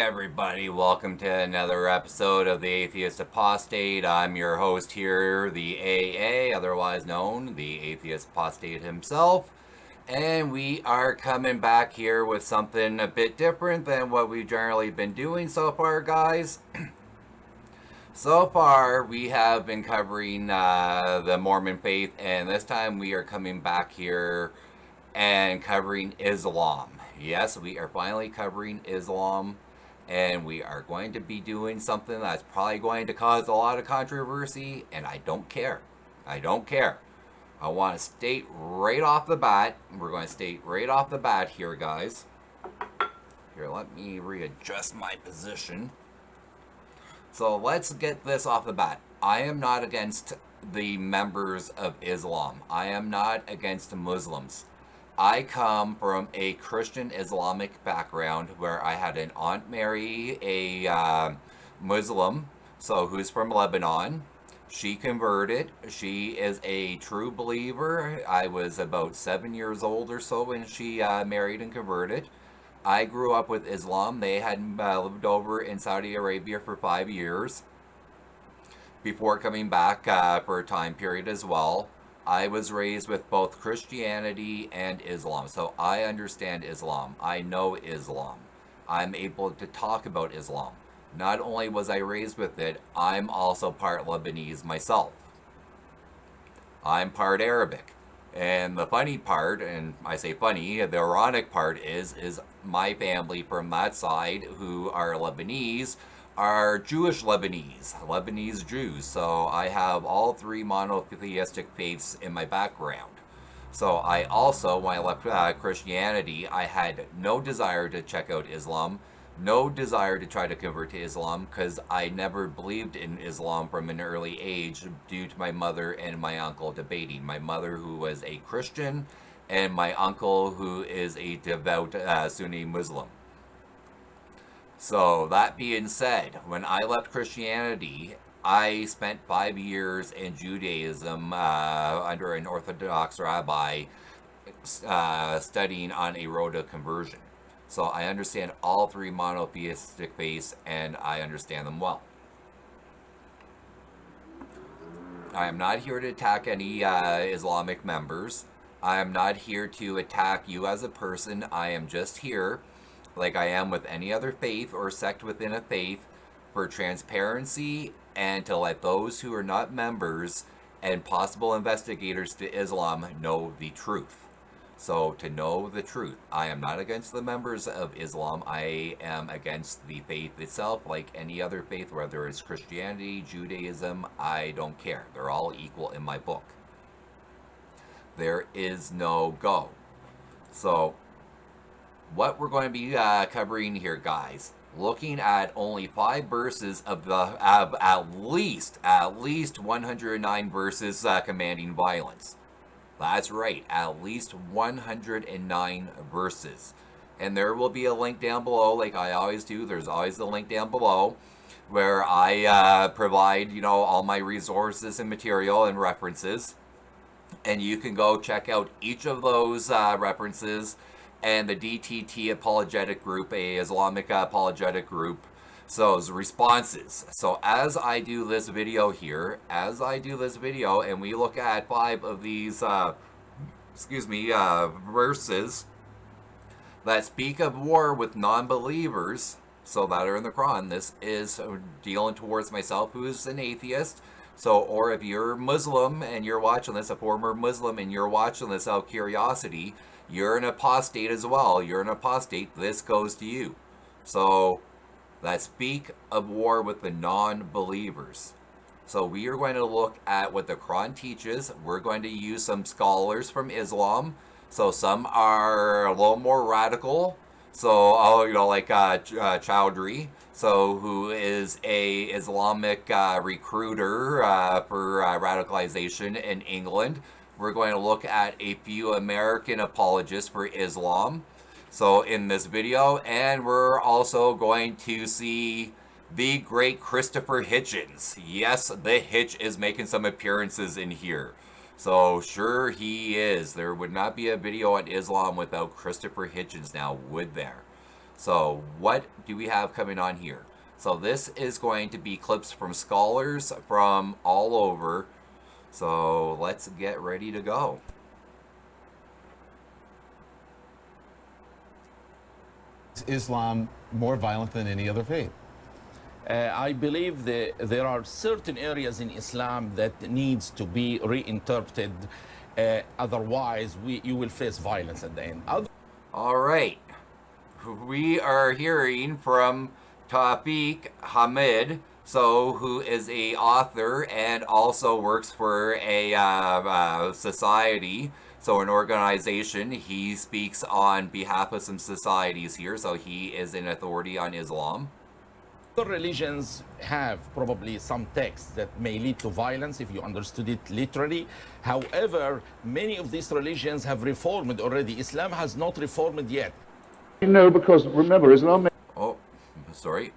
everybody, welcome to another episode of the Atheist Apostate. I'm your host here, the AA, otherwise known, the Atheist Apostate himself. And we are coming back here with something a bit different than what we've generally been doing so far, guys. So far, we have been covering the Mormon faith, and this time we are coming back here and covering Islam. Yes, we are finally covering Islam, and we are going to be doing something that's probably going to cause a lot of controversy, and I don't care. I don't care. I want to state right off the bat, we're going to state right off the bat here, guys. Here, let me readjust my position. So let's get this off the bat. I am not against the members of Islam. I am not against Muslims. I come from a Christian Islamic background where I had an aunt marry a Muslim, so who's from Lebanon. She converted. She is a true believer. I was about 7 years old or so when she married and converted. I grew up with Islam. They had lived over in Saudi Arabia for 5 years before coming back for a time period as well. I was raised with both Christianity and Islam, so I understand Islam. I know Islam. I'm able to talk about Islam. Not only was I raised with it, I'm also part Lebanese myself. I'm part Arabic. And the funny part, and I say funny, the ironic part is my family from that side, who are Lebanese, are Jewish Lebanese Jews. So I have all three monotheistic faiths in my background. So I also, when I left Christianity, I had no desire to check out Islam, no desire to try to convert to Islam, because I never believed in Islam from an early age due to my mother and my uncle debating. My mother, who was a Christian, and my uncle, who is a devout Sunni Muslim. So that being said, when I left Christianity, I spent 5 years in Judaism under an Orthodox rabbi studying on a road to conversion. So I understand all three monotheistic faiths, and I understand them well. I am not here to attack any Islamic members. I am not here to attack you as a person. I am just here, like I am with any other faith or sect within a faith, for transparency and to let those who are not members and possible investigators to Islam know the truth. So to know the truth, I am not against the members of Islam. I am against the faith itself, like any other faith, whether it's Christianity, Judaism, I don't care. They're all equal in my book. There is no go. So what we're going to be covering here, guys, looking at only 5 verses of the at least 109 verses commanding violence. That's right, at least 109 verses. And there will be a link down below, like I always do. There's always the link down below where I provide, all my resources and material and references. And you can go check out each of those references and the DTT apologetic group, a Islamic apologetic group. So responses. So as I do this video here, and we look at 5 of these, verses that speak of war with non-believers, so that are in the Quran. This is dealing towards myself, who is an atheist. So, or if you're Muslim and you're watching this, a former Muslim, and you're watching this out of curiosity, you're an apostate as well. You're an apostate. This goes to you. So that speak of war with the non-believers. So we are going to look at what the Quran teaches. We're going to use some scholars from Islam. So some are a little more radical. So, like Chowdhury, so who is a Islamic recruiter for radicalization in England. We're going to look at a few American apologists for Islam. So in this video, and we're also going to see the great Christopher Hitchens. Yes, the Hitch is making some appearances in here. So sure he is. There would not be a video on Islam without Christopher Hitchens now, would there? So what do we have coming on here? So this is going to be clips from scholars from all over. So let's get ready to go. Is Islam more violent than any other faith? I believe that there are certain areas in Islam that needs to be reinterpreted. Otherwise, you will face violence at the end. All right. We are hearing from Tawfiq Hamid, who is a author and also works for a society, so an organization. He speaks on behalf of some societies here, so he is an authority on Islam. Other religions have probably some texts that may lead to violence if you understood it literally. However, many of these religions have reformed already. Islam has not reformed yet. No, because remember, Islam... Oh, sorry.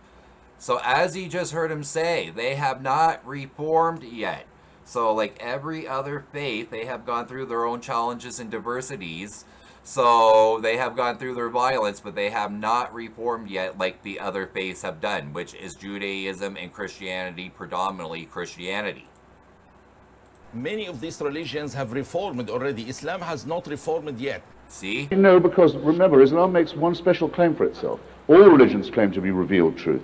So as you just heard him say, they have not reformed yet. So like every other faith, they have gone through their own challenges and diversities. So they have gone through their violence, but they have not reformed yet like the other faiths have done, which is Judaism and Christianity, predominantly Christianity. Many of these religions have reformed already. Islam has not reformed yet. See? No, because remember, Islam makes one special claim for itself. All religions claim to be revealed truth.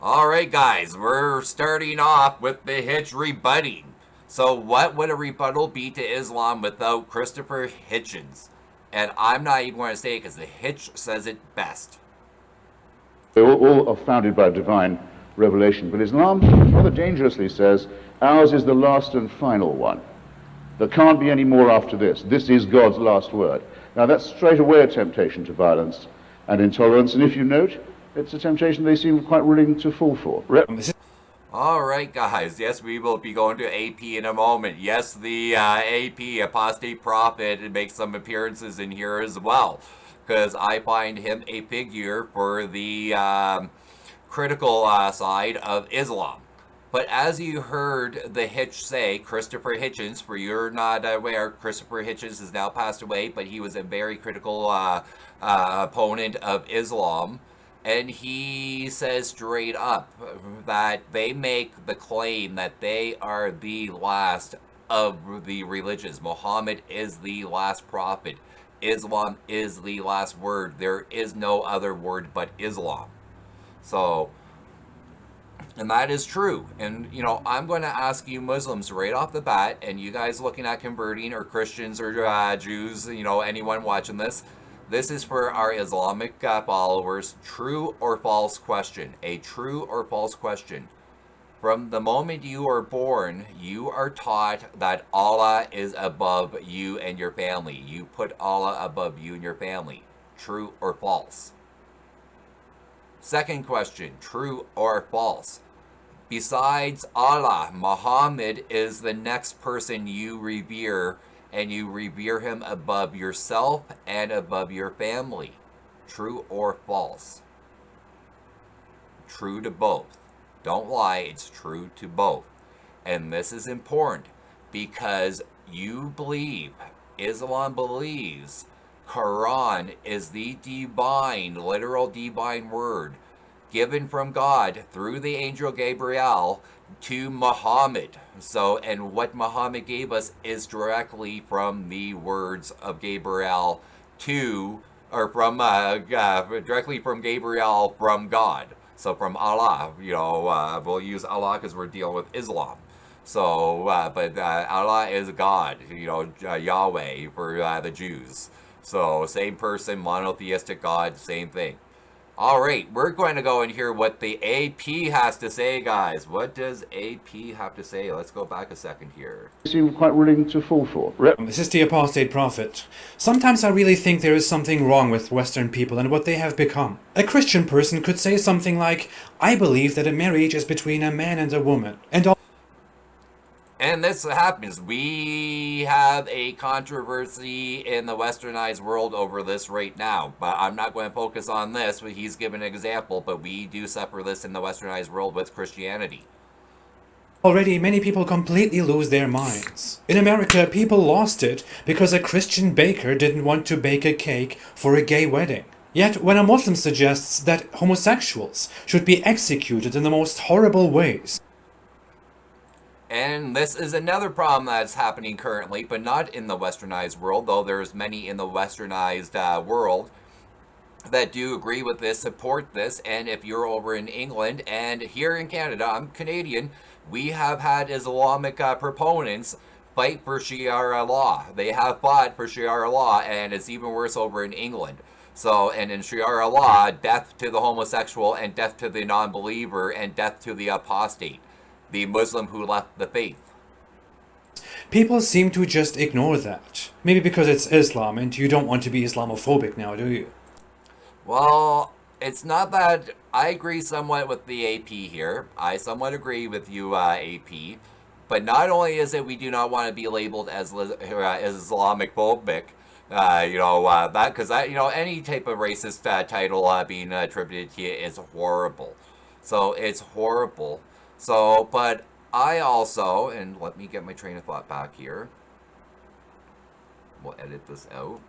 All right, guys, we're starting off with the Hitch rebutting. So what would a rebuttal be to Islam without Christopher Hitchens? And I'm not even going to say it because the Hitch says it best. They all are founded by divine revelation. But Islam rather dangerously says, ours is the last and final one. There can't be any more after this. This is God's last word. Now that's straight away a temptation to violence and intolerance. And if you note, it's a temptation they seem quite willing to fall for. All right, guys. Yes, we will be going to AP in a moment. Yes, the AP, Apostate Prophet, makes some appearances in here as well. Because I find him a figure for the critical side of Islam. But as you heard the Hitch say, Christopher Hitchens, for you're not aware, Christopher Hitchens has now passed away, but he was a very critical opponent of Islam. And he says straight up that they make the claim that they are the last of the religions. Muhammad is the last prophet. Islam is the last word. There is no other word but Islam. So, and that is true. And, you know, I'm going to ask you Muslims right off the bat, and you guys looking at converting, or Christians or Jews, you know, anyone watching this, this is for our Islamic followers. True or false question. A true or false question. From the moment you are born, you are taught that Allah is above you and your family. You put Allah above you and your family. True or false? Second question. True or false? Besides Allah, Muhammad is the next person you revere, and you revere him above yourself and above your family. True or false? True to both. Don't lie, it's true to both. And this is important because you believe, Islam believes, Quran is the divine, literal divine word given from God through the angel Gabriel to Muhammad. So, and what Muhammad gave us is directly from the words of Gabriel to, or from, directly from Gabriel from God. So from Allah, you know, we'll use Allah because we're dealing with Islam. So, but Allah is God, you know, Yahweh for the Jews. So same person, monotheistic God, same thing. All right, we're going to go and hear what the AP has to say, guys. What does AP have to say? Let's go back a second here. Seem quite willing to fall for. This is the Apostate Prophet. Sometimes I really think there is something wrong with Western people and what they have become. A Christian person could say something like, I believe that a marriage is between a man and a woman, And this happens. We have a controversy in the westernized world over this right now. But I'm not going to focus on this. But he's given an example. But we do suffer this in the westernized world with Christianity. Already, many people completely lose their minds. In America, people lost it because a Christian baker didn't want to bake a cake for a gay wedding. Yet, when a Muslim suggests that homosexuals should be executed in the most horrible ways, And this is another problem that's happening currently, but not in the westernized world, though there's many in the westernized world that do agree with this, support this. And if you're over in England and here in Canada, I'm Canadian, we have had Islamic proponents fight for Sharia law. They have fought for Sharia law, and it's even worse over in England. So, and in Sharia law, death to the homosexual and death to the non-believer and death to the apostate, the Muslim who left the faith. people seem to just ignore that. Maybe because it's Islam and you don't want to be Islamophobic now, do you? Well, it's not that I agree somewhat with the AP here. I somewhat agree with you, AP. But not only is it we do not want to be labeled as Islamic phobic, that because any type of racist title being attributed to you is horrible. So it's horrible. So, but I also, and let me get my train of thought back here. We'll edit this out.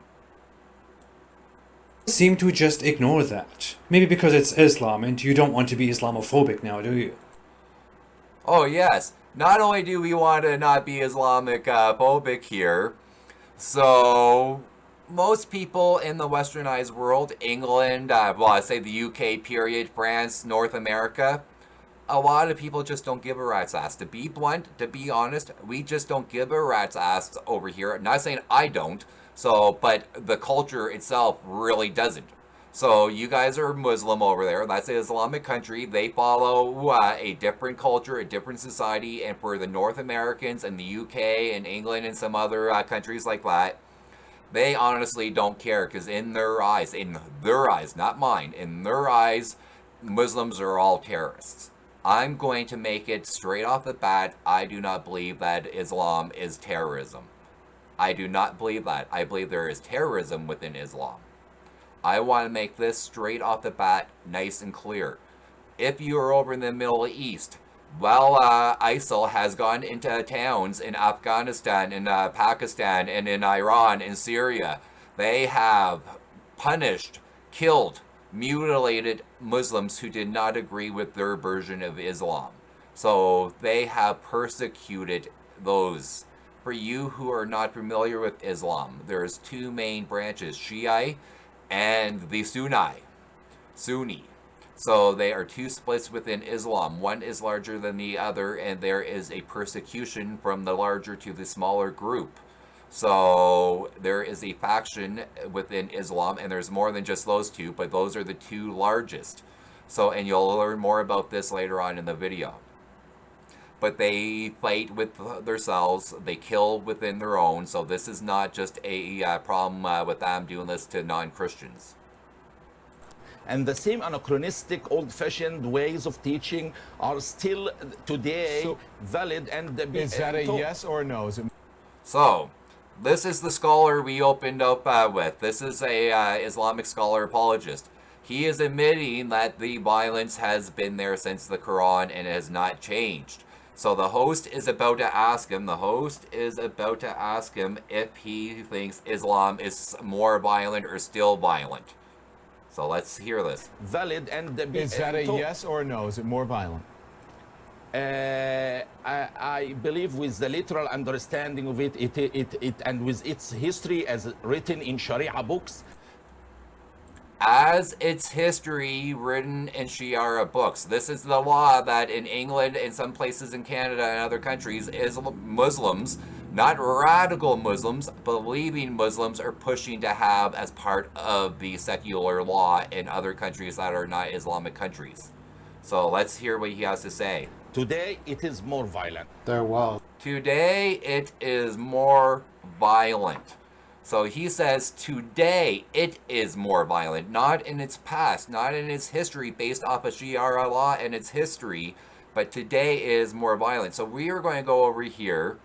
Seem to just ignore that. Maybe because it's Islam and you don't want to be Islamophobic now, do you? Oh, yes. Not only do we want to not be Islamic phobic here, so most people in the westernized world, England, I say the UK period, France, North America, a lot of people just don't give a rat's ass. To be blunt, to be honest, we just don't give a rat's ass over here. I'm not saying I don't, but the culture itself really doesn't. So you guys are Muslim over there. That's an Islamic country. They follow a different culture, a different society. And for the North Americans and the UK and England and some other countries like that, they honestly don't care because in their eyes, not mine, in their eyes, Muslims are all terrorists. I'm going to make it straight off the bat. I do not believe that Islam is terrorism. I do not believe that. I believe there is terrorism within Islam. I want to make this straight off the bat nice and clear. If you are over in the Middle East, ISIL has gone into towns in Afghanistan, in Pakistan, and in Iran, and Syria. They have punished, killed, mutilated Muslims who did not agree with their version of Islam. So they have persecuted those. For you who are not familiar with Islam, there's two main branches, Shia and the Sunni. So they are two splits within Islam. One is larger than the other, and there is a persecution from the larger to the smaller group. So there is a faction within Islam, and there's more than just those two, but those are the two largest. So, and you'll learn more about this later on in the video. But they fight with themselves, they kill within their own, so this is not just a problem with them doing this to non-Christians. And the same anachronistic, old-fashioned ways of teaching are still today valid. And Is that a yes or no? So, this is the scholar we opened up with. This is a Islamic scholar apologist. He is admitting that the violence has been there since the Quran and it has not changed. So the host is about to ask him, if he thinks Islam is more violent or still violent. So let's hear this. Valid and Is that a yes or no? Is it more violent? I believe with the literal understanding of it and with its history as written in Sharia books. As its history written in Sharia books. This is the law that in England and some places in Canada and other countries, Muslims, not radical Muslims, believing Muslims are pushing to have as part of the secular law in other countries that are not Islamic countries. So let's hear what he has to say. Today, it is more violent. Today, it is more violent. So he says today it is more violent, not in its past, not in its history based off of Sharia law and its history, but today is more violent. So we are going to go over here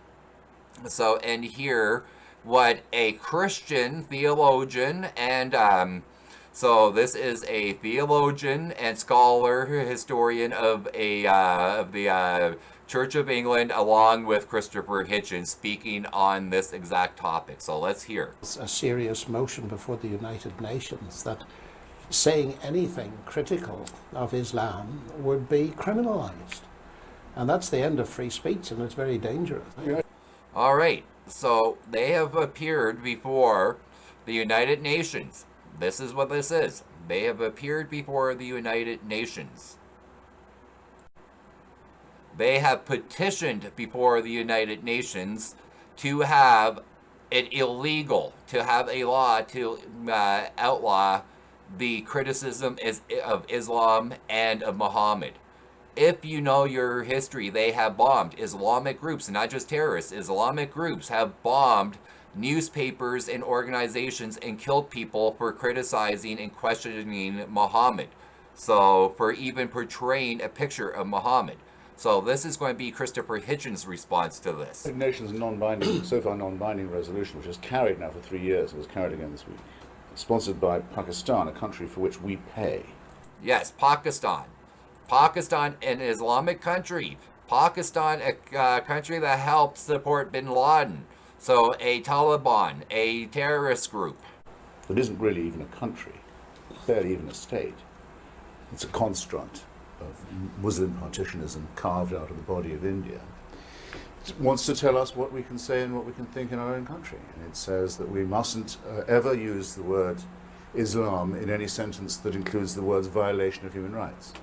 and hear what a Christian theologian and so this is a theologian and scholar, historian of the Church of England, along with Christopher Hitchens, speaking on this exact topic. So let's hear. It's a serious motion before the United Nations that saying anything critical of Islam would be criminalized. And that's the end of free speech, and it's very dangerous. All right. So they have appeared before the United Nations. This is what this is. They have appeared before the United Nations. They have petitioned before the United Nations to have it illegal, to have a law to outlaw the criticism of Islam and of Muhammad. If you know your history, they have bombed Islamic groups, not just terrorists. Islamic groups have bombed newspapers and organizations and killed people for criticizing and questioning Muhammad. So for even portraying a picture of Muhammad. So this is going to be Christopher Hitchens' response to this. The Nations non-binding, so far non-binding resolution, which has carried now for 3 years, it was carried again this week, sponsored by Pakistan, a country for which we pay. Yes, Pakistan. Pakistan, an Islamic country. Pakistan, a country that helped support bin Laden. So a Taliban, a terrorist group. It isn't really even a country, barely even a state. It's a construct of Muslim partitionism carved out of the body of India. It wants to tell us what we can say and what we can think in our own country. And it says that we mustn't ever use the word Islam in any sentence that includes the words violation of human rights.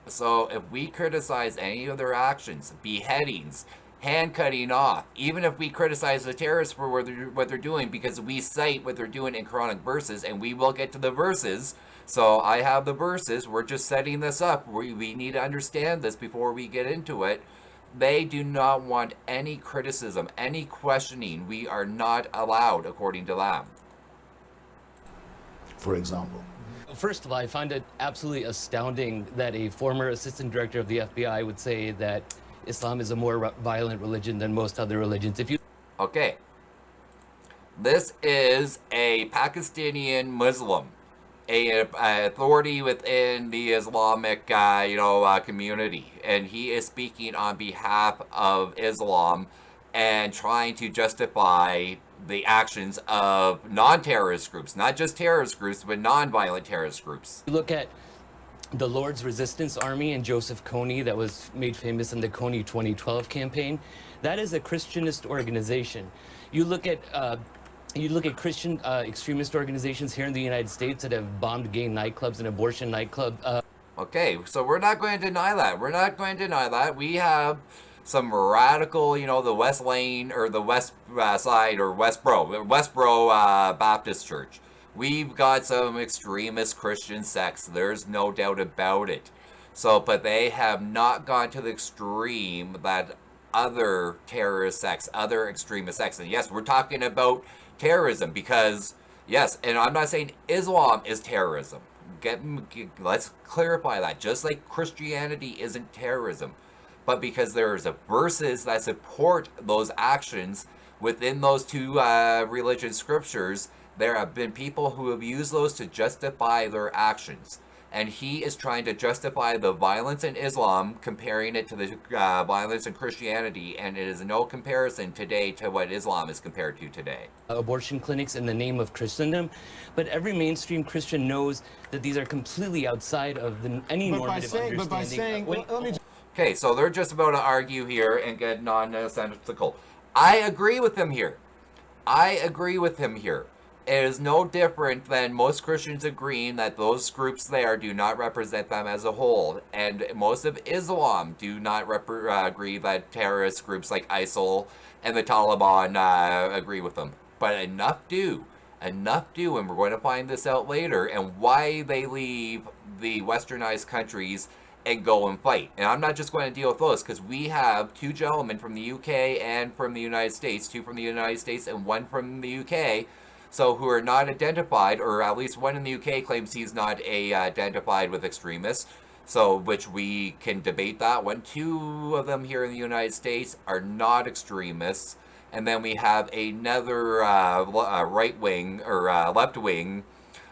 So if we criticize any of their actions, beheadings, hand cutting off, even if we criticize the terrorists for what they're doing, because we cite what they're doing in Quranic verses, and we will get to the verses. So I have the verses. We're just setting this up. We need to understand this before we get into it. They do not want any criticism, any questioning. We are not allowed, according to them. For example. First of all, I find it absolutely astounding that a former assistant director of the FBI would say that Islam is a more violent religion than most other religions. Okay. This is a Pakistani Muslim, a authority within the Islamic, community, and he is speaking on behalf of Islam and trying to justify the actions of non-terrorist groups, not just terrorist groups, but non-violent terrorist groups. You look at the Lord's Resistance Army and Joseph Kony, that was made famous in the Kony 2012 campaign. That is a Christianist organization. You look at Christian extremist organizations here in the United States that have bombed gay nightclubs and abortion nightclubs. Okay, so we're not going to deny that. We're not going to deny that. We have some radical, the West Lane or the West Side or Westboro Baptist Church. We've got some extremist Christian sects. There's no doubt about it. So, but they have not gone to the extreme that other terrorist sects, other extremist sects. And yes, we're talking about terrorism because, yes, and I'm not saying Islam is terrorism. Let's clarify that. Just like Christianity isn't terrorism. But because there's verses that support those actions within those two religious scriptures, there have been people who have used those to justify their actions. And he is trying to justify the violence in Islam, comparing it to the violence in Christianity, and it is no comparison today to what Islam is compared to today. Abortion clinics in the name of Christendom, but every mainstream Christian knows that these are completely outside of any normative understanding. Okay, so they're just about to argue here and get nonsensical. I agree with him here. It is no different than most Christians agreeing that those groups there do not represent them as a whole. And most of Islam do not agree that terrorist groups like ISIL and the Taliban agree with them. But enough do, and we're going to find this out later, and why they leave the westernized countries and go and fight. And I'm not just going to deal with those, because we have two gentlemen from the UK and from the United States, two from the United States and one from the UK, so who are not identified, or at least one in the UK claims he's not identified with extremists, so which we can debate that one. Two of them here in the United States are not extremists, and then we have another right-wing or left-wing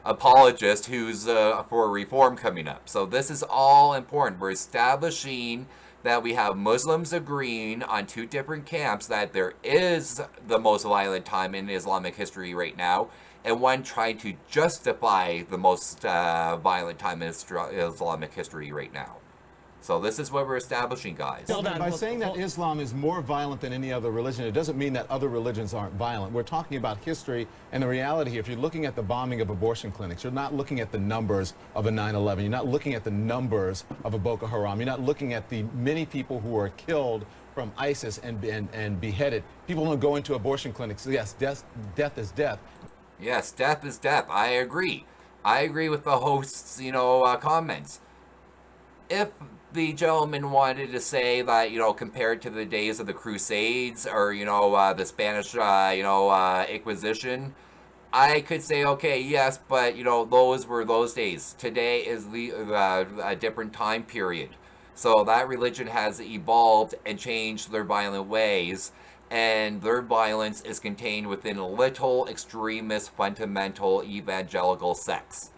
apologist who's for reform coming up. So this is all important. We're establishing that we have Muslims agreeing on two different camps that there is the most violent time in Islamic history right now, and one trying to justify the most violent time in Islamic history right now. So this is what we're establishing, guys. By saying that Islam is more violent than any other religion, it doesn't mean that other religions aren't violent. We're talking about history and the reality. If you're looking at the bombing of abortion clinics, you're not looking at the numbers of a 9/11. You're not looking at the numbers of a Boko Haram. You're not looking at the many people who are killed from ISIS and beheaded. People don't go into abortion clinics. Yes, death is death. Yes, death is death. I agree. I agree with the host's, comments. If the gentleman wanted to say that, compared to the days of the Crusades or, the Spanish, Inquisition, I could say, okay, yes, but, those were those days. Today is a different time period. So that religion has evolved and changed their violent ways, and their violence is contained within little extremist, fundamental, evangelical sects.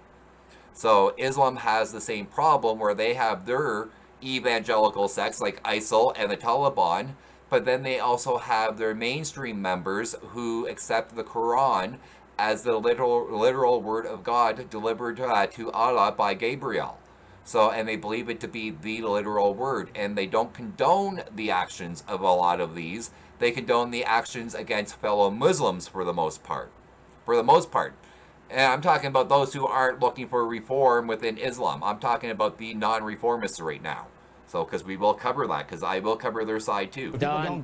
So Islam has the same problem where they have their evangelical sects like ISIL and the Taliban, but then they also have their mainstream members who accept the Quran as the literal word of God delivered to Allah by Gabriel. So, and they believe it to be the literal word, and they don't condone the actions of a lot of these. They condone the actions against fellow Muslims for the most part. For the most part. And I'm talking about those who aren't looking for reform within Islam. I'm talking about the non-reformists right now. So, because we will cover that, because I will cover their side too. Don,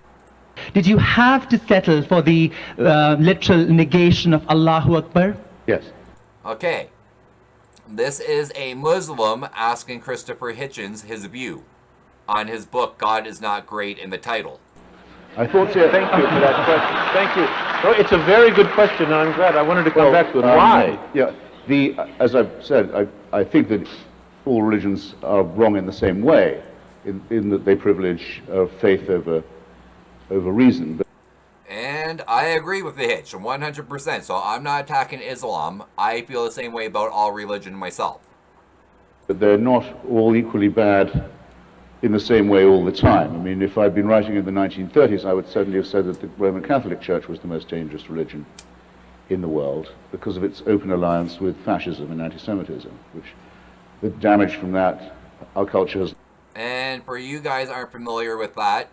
Did you have to settle for the literal negation of Allahu Akbar? Yes. Okay. This is a Muslim asking Christopher Hitchens his view on his book, God is Not Great, in the title. I thought so. Thank you for that question. Thank you. No, it's a very good question, and I'm glad. I wanted to come back to it. Why? Yeah, as I've said, I think that all religions are wrong in the same way, in that they privilege faith over reason. But And I agree with the Hitch 100%. So I'm not attacking Islam. I feel the same way about all religion myself. they're not all equally bad in the same way all the time. I mean, if I'd been writing in the 1930s, I would certainly have said that the Roman Catholic Church was the most dangerous religion in the world because of its open alliance with fascism and anti-Semitism, which the damage from that, our culture has. And for you guys aren't familiar with that,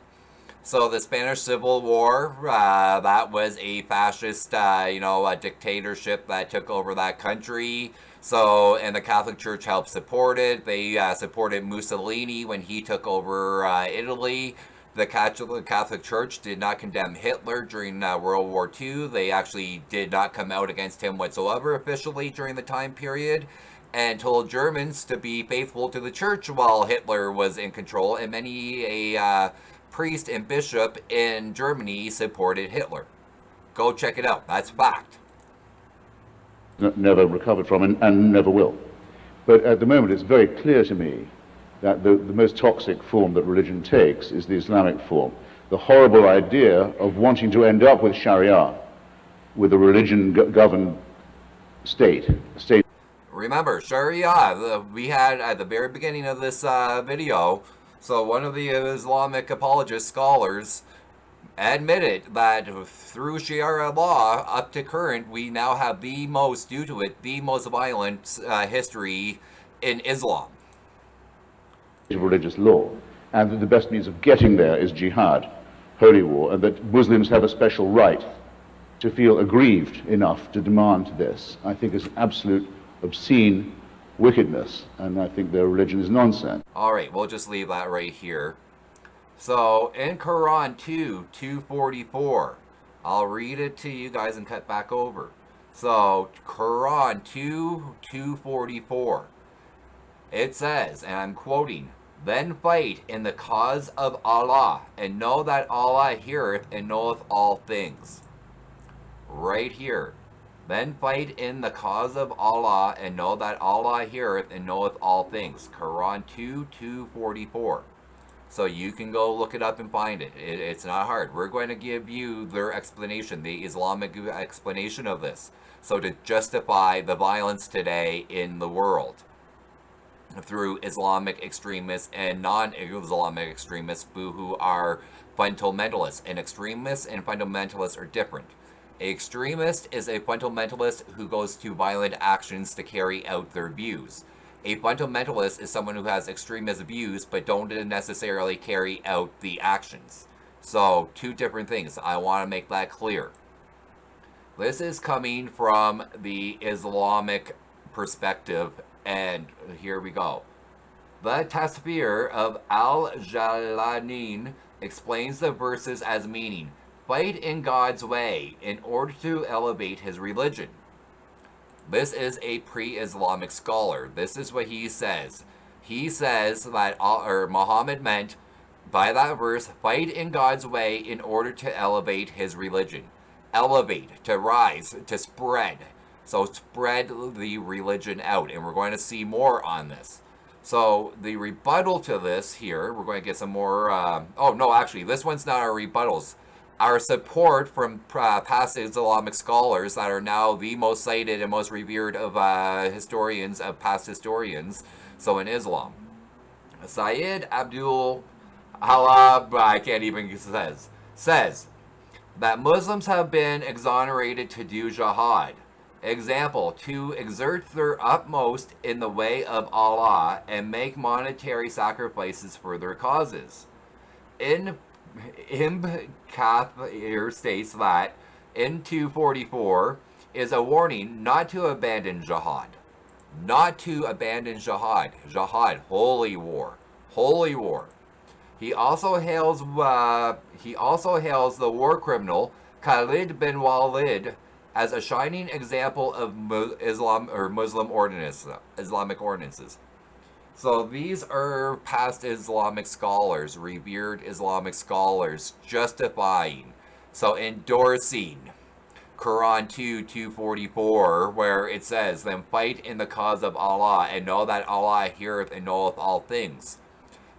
so the Spanish Civil War, that was a fascist, dictatorship that took over that country. So, and the Catholic Church helped support it. They supported Mussolini when he took over Italy. The Catholic Church did not condemn Hitler during World War II. They actually did not come out against him whatsoever officially during the time period, and told Germans to be faithful to the church while Hitler was in control. And many a priest and bishop in Germany supported Hitler. Go check it out. That's fact. Never recovered from and never will. But at the moment, it's very clear to me that the most toxic form that religion takes is the Islamic form. The horrible idea of wanting to end up with Sharia, with a religion-governed state. Remember, Sharia, we had at the very beginning of this video, so one of the Islamic apologist scholars admitted that through Sharia law up to current, we now have the most, due to it, the most violent history in Islam. Religious law, and that the best means of getting there is jihad, holy war, and that Muslims have a special right to feel aggrieved enough to demand this, I think is absolute obscene wickedness, and I think their religion is nonsense. All right, we'll just leave that right here. So in Quran 2:244, I'll read it to you guys and cut back over. So Quran 2:244, it says, and I'm quoting, "Then fight in the cause of Allah, and know that Allah heareth and knoweth all things." Right here. Then fight in the cause of Allah, and know that Allah heareth and knoweth all things. Quran 2:244. So you can go look it up and find it. It's not hard. We're going to give you their explanation, the Islamic explanation of this. So to justify the violence today in the world through Islamic extremists and non-Islamic extremists who are fundamentalists. And extremists and fundamentalists are different. An extremist is a fundamentalist who goes to violent actions to carry out their views. A fundamentalist is someone who has extremist views but don't necessarily carry out the actions. So, two different things. I want to make that clear. This is coming from the Islamic perspective, and here we go. The Tasfir of Al-Jalanin explains the verses as meaning, fight in God's way in order to elevate his religion. This is a pre-Islamic scholar. This is what he says. He says that Muhammad meant by that verse, fight in God's way in order to elevate his religion. Elevate, to rise, to spread. So spread the religion out. And we're going to see more on this. So the rebuttal to this here, we're going to get some more... oh, no, actually, this one's not our rebuttals. Our support from past Islamic scholars that are now the most cited and most revered of historians, of past historians, so in Islam. Sayyid Abdul Halab, I can't even says that Muslims have been exonerated to do jihad. Example, to exert their utmost in the way of Allah and make monetary sacrifices for their causes. Ibn Kathir states that in 244 is a warning not to abandon jihad. Not to abandon jihad. Jihad, holy war. Holy war. He also hails the war criminal Khalid bin Walid as a shining example of Muslim Islamic ordinances. So these are past Islamic scholars, revered Islamic scholars, justifying, so endorsing Quran 2:244, where it says, then fight in the cause of Allah, and know that Allah heareth and knoweth all things.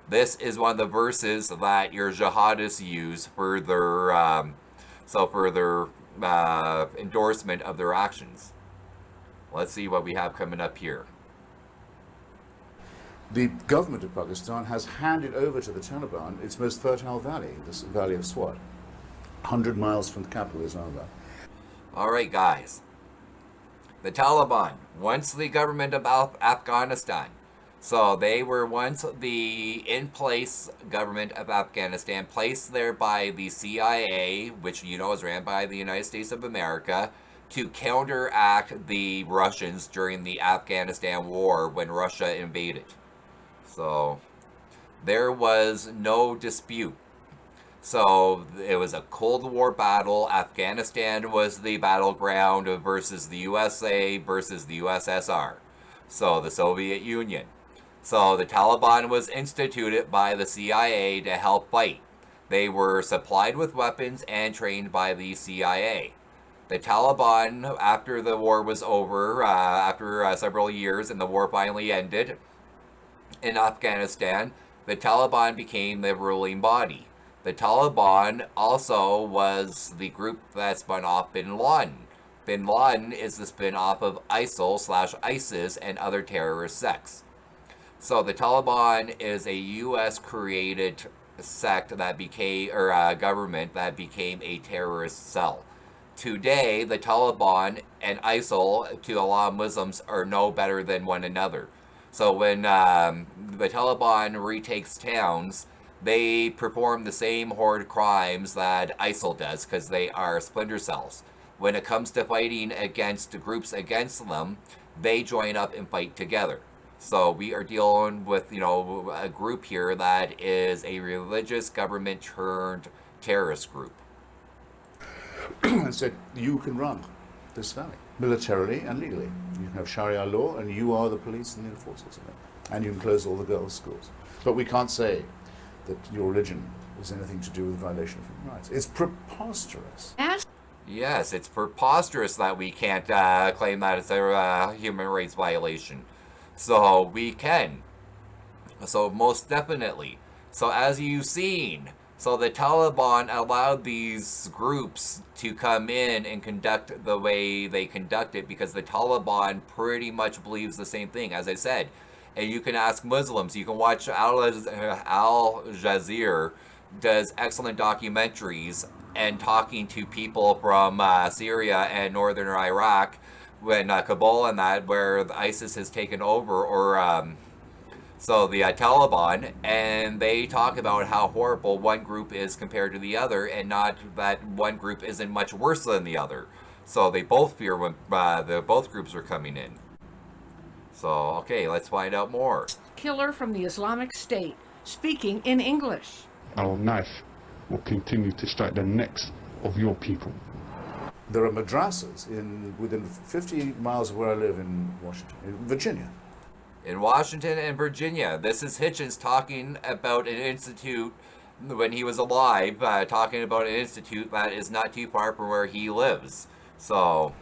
This is one of the verses that your jihadists use for their, endorsement of their actions. Let's see what we have coming up here. The government of Pakistan has handed over to the Taliban its most fertile valley, this valley of Swat, 100 miles from the capital, Islamabad. All right, guys. The Taliban, once the government of Afghanistan. So they were once the in-place government of Afghanistan, placed there by the CIA, which you know is ran by the United States of America, to counteract the Russians during the Afghanistan war when Russia invaded. So there was no dispute. So it was a Cold War battle. Afghanistan was the battleground versus the USA versus the USSR. So the Soviet Union. So the Taliban was instituted by the CIA to help fight. They were supplied with weapons and trained by the CIA. The Taliban, after the war was over, after several years and the war finally ended in Afghanistan, the Taliban became the ruling body. The Taliban also was the group that spun off Bin Laden. Bin Laden is the spin-off of ISIL/ISIS and other terrorist sects. So the Taliban is a U.S. created sect that became, or government that became a terrorist cell. Today, the Taliban and ISIL, to a lot of Muslims, are no better than one another. So when the Taliban retakes towns, they perform the same horrid crimes that ISIL does because they are splinter cells. When it comes to fighting against groups against them, they join up and fight together. So we are dealing with, a group here that is a religious government turned terrorist group. And said, you can run this valley, militarily and legally. You can have Sharia law, and you are the police and the enforcers of it. And you can close all the girls' schools. But we can't say that your religion has anything to do with the violation of human rights. It's preposterous. Yes, it's preposterous that we can't claim that it's a human rights violation. So we can. So most definitely. So as you've seen, so the Taliban allowed these groups to come in and conduct the way they conduct it because the Taliban pretty much believes the same thing. As I said, and you can ask Muslims, you can watch Al Jazeera does excellent documentaries and talking to people from Syria and northern Iraq when Kabul and that, where ISIS has taken over, or so the Taliban, and they talk about how horrible one group is compared to the other, and not that one group isn't much worse than the other. So they both fear when both groups are coming in. So, okay, let's find out more. Killer from the Islamic State, speaking in English. Our knife will continue to strike the necks of your people. There are madrasas within 50 miles of where I live in Washington, in Virginia. In Washington and Virginia, this is Hitchens talking about an institute when he was alive, talking about an institute that is not too far from where he lives. So,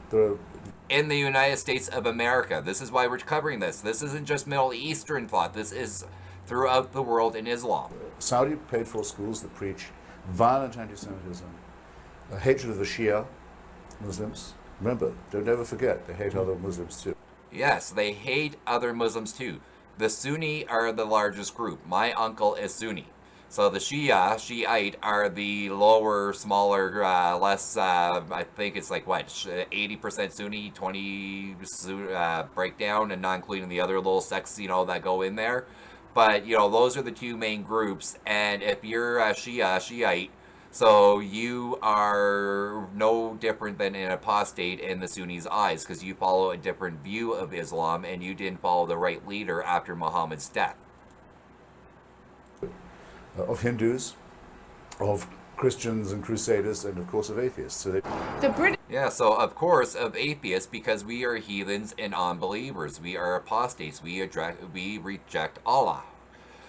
in the United States of America, this is why we're covering this. This isn't just Middle Eastern thought. This is throughout the world in Islam. Saudi paid for schools that preach violent anti-Semitism, a hatred of the Shia Muslims. Remember, don't ever forget, they hate other Muslims too. Yes, they hate other Muslims too. The Sunni are the largest group. My uncle is Sunni. So the Shiite are the lower, smaller, less, I think it's like what, 80% Sunni, 20 breakdown, and not including the other little sects, that go in there. But, those are the two main groups. And if you're a Shiite, so you are no different than an apostate in the Sunnis' eyes, because you follow a different view of Islam and you didn't follow the right leader after Muhammad's death. Of Hindus, of Christians and Crusaders, and of course of atheists. So yeah, so of course of atheists, because we are heathens and unbelievers. We are apostates. We reject Allah.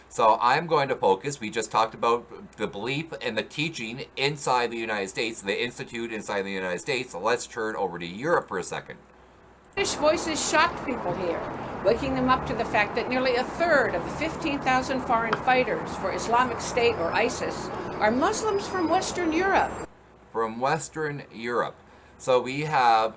So I'm going to focus, we just talked about the belief and the teaching inside the United States, the institute inside the United States. So let's turn over to Europe for a second. British voices shocked people here, waking them up to the fact that nearly a third of the 15,000 foreign fighters for Islamic State or ISIS are Muslims from Western Europe. From Western Europe. So we have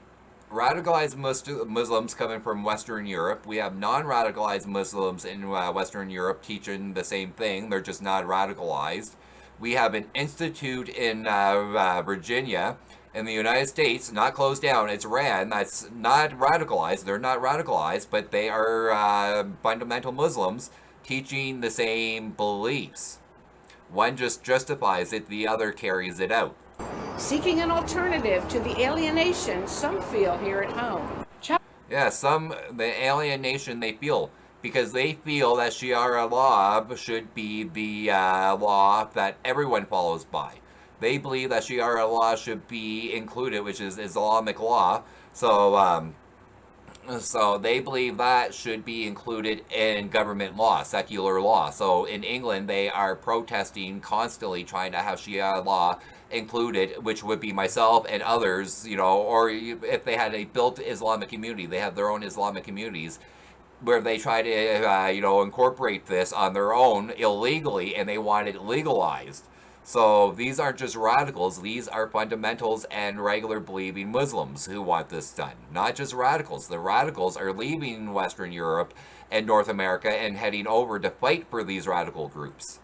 radicalized Muslims coming from Western Europe. We have non-radicalized Muslims in Western Europe teaching the same thing. They're just not radicalized. We have an institute in Virginia in the United States, not closed down. It's ran. That's not radicalized. They're not radicalized, but they are fundamental Muslims teaching the same beliefs. One just justifies it, the other carries it out. Seeking an alternative to the alienation some feel here at home. Yeah, the alienation they feel, because they feel that Sharia law should be the law that everyone follows by. They believe that Sharia law should be included, which is Islamic law. So they believe that should be included in government law, secular law. So in England, they are protesting constantly, trying to have Sharia law included, which would be myself and others, or if they had a built Islamic community, they have their own Islamic communities where they try to, incorporate this on their own illegally, and they want it legalized. So these aren't just radicals, these are fundamentals and regular believing Muslims who want this done. Not just radicals. The radicals are leaving Western Europe and North America and heading over to fight for these radical groups.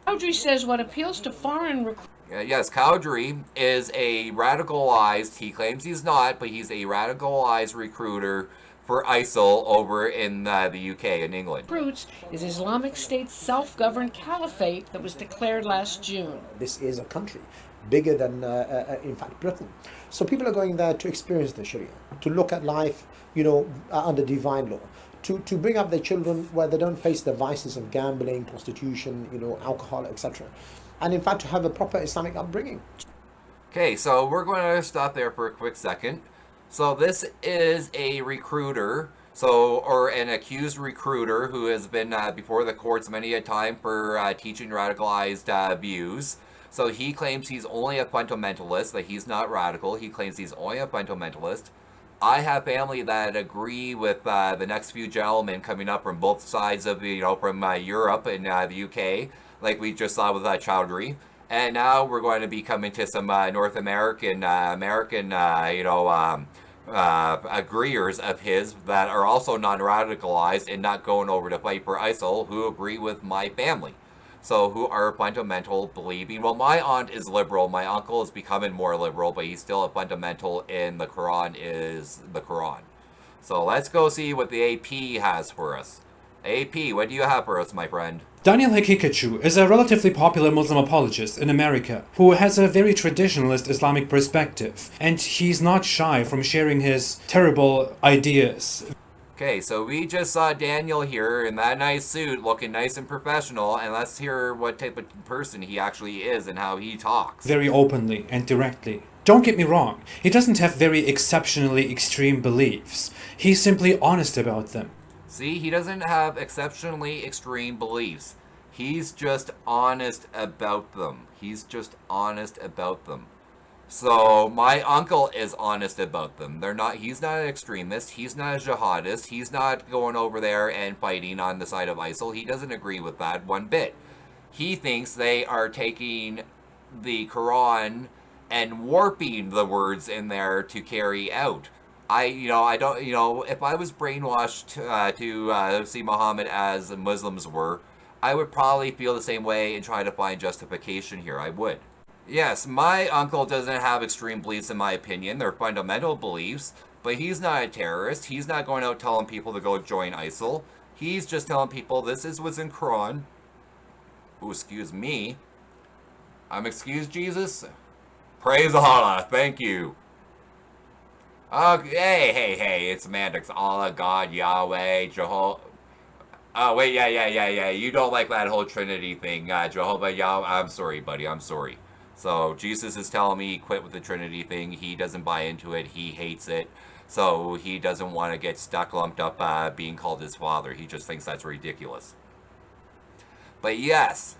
Cowdrey says what appeals to foreign yes, Cowdrey is a radicalized, he claims he's not, but he's a radicalized recruiter for ISIL over in the UK and England. Roots is Islamic State's self-governed caliphate that was declared last June. This is a country bigger than, in fact, Britain. So people are going there to experience the Sharia, to look at life, under divine law, to bring up their children where they don't face the vices of gambling, prostitution, alcohol, etc. And in fact, to have a proper Islamic upbringing. Okay, so we're going to stop there for a quick second. So this is a recruiter, or an accused recruiter who has been before the courts many a time for teaching radicalized views. So he claims he's only a fundamentalist, that he's not radical. He claims he's only a fundamentalist. I have family that agree with the next few gentlemen coming up from both sides of, from Europe and the UK, like we just saw with Chowdhury. And now we're going to be coming to some North American, agreeers of his that are also non-radicalized and not going over to fight for ISIL, who agree with my family. So who are fundamental believing, well, my aunt is liberal, my uncle is becoming more liberal, but he's still a fundamental in the Quran is the Quran. So let's go see what the AP has for us. AP, what do you have for us, my friend? Daniel Hekikachu is a relatively popular Muslim apologist in America who has a very traditionalist Islamic perspective, and he's not shy from sharing his terrible ideas. Okay, so we just saw Daniel here in that nice suit, looking nice and professional, and let's hear what type of person he actually is and how he talks. Very openly and directly. Don't get me wrong, he doesn't have very exceptionally extreme beliefs. He's simply honest about them. See, he doesn't have exceptionally extreme beliefs. He's just honest about them. He's just honest about them. So my uncle is honest about them. He's not an extremist, he's not a jihadist, he's not going over there and fighting on the side of ISIL. He doesn't agree with that one bit. He thinks they are taking the Quran and warping the words in there to carry out. If I was brainwashed to see Muhammad as Muslims were, I would probably feel the same way and try to find justification here. I would. Yes, my uncle doesn't have extreme beliefs in my opinion. They're fundamental beliefs, but he's not a terrorist. He's not going out telling people to go join ISIL. He's just telling people this is what's in Quran. Ooh, excuse me. Excuse Jesus? Praise Allah, thank you. Hey, it's semantics. Allah, God, Yahweh, Jehovah. Oh, wait, yeah. You don't like that whole Trinity thing. Jehovah, Yahweh. I'm sorry, buddy, I'm sorry. So Jesus is telling me quit with the Trinity thing. He doesn't buy into it. He hates it. So he doesn't want to get stuck lumped up being called his father. He just thinks that's ridiculous. But yes,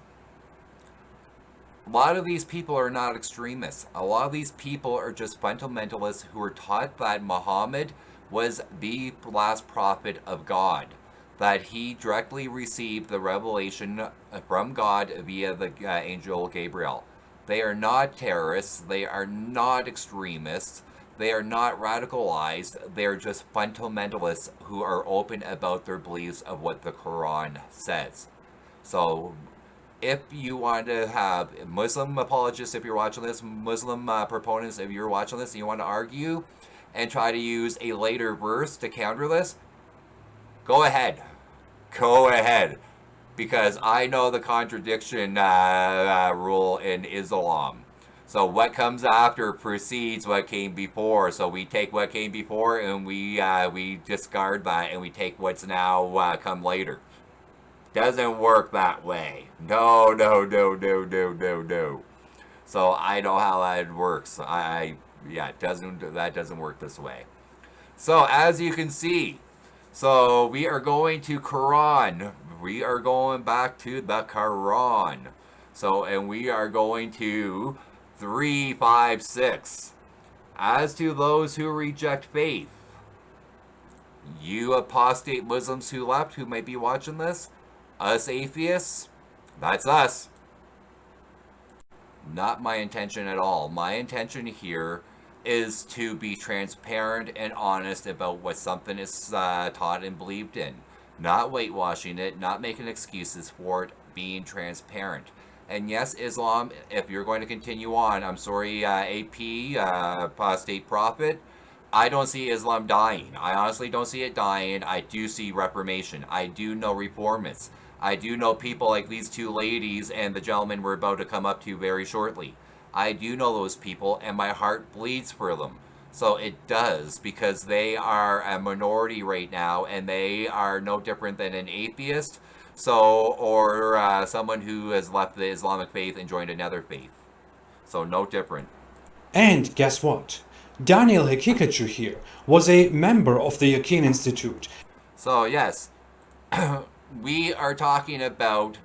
a lot of these people are not extremists. A lot of these people are just fundamentalists who were taught that Muhammad was the last prophet of God, that he directly received the revelation from God via the angel Gabriel. They are not terrorists. They are not extremists. They are not radicalized. They're just fundamentalists who are open about their beliefs of what the Quran says. So if you want to have Muslim apologists, if you're watching this, Muslim proponents, if you're watching this and you want to argue and try to use a later verse to counter this, go ahead. Go ahead. Because I know the contradiction rule in Islam. So what comes after precedes what came before. So we take what came before and we discard that and we take what's now come later. Doesn't work that way. No. So I know how that works. That doesn't work this way. So as you can see, so we are going to Quran. We are going back to the Quran. So, and we are going to 356. As to those who reject faith, you apostate Muslims who left, who may be watching this, us atheists, that's us. Not my intention at all. My intention here is to be transparent and honest about what something is taught and believed in. Not whitewashing it, not making excuses for it, being transparent. And yes, Islam, if you're going to continue on, I'm sorry, AP, apostate prophet, I don't see Islam dying. I honestly don't see it dying. I do see reformation. I do know reformists. I do know people like these two ladies and the gentleman we're about to come up to very shortly. I do know those people, and my heart bleeds for them. So it does, because they are a minority right now, and they are no different than an atheist, or someone who has left the Islamic faith and joined another faith. So no different. And guess what? Daniel Hekikachu here was a member of the Yaqeen Institute. So yes, we are talking about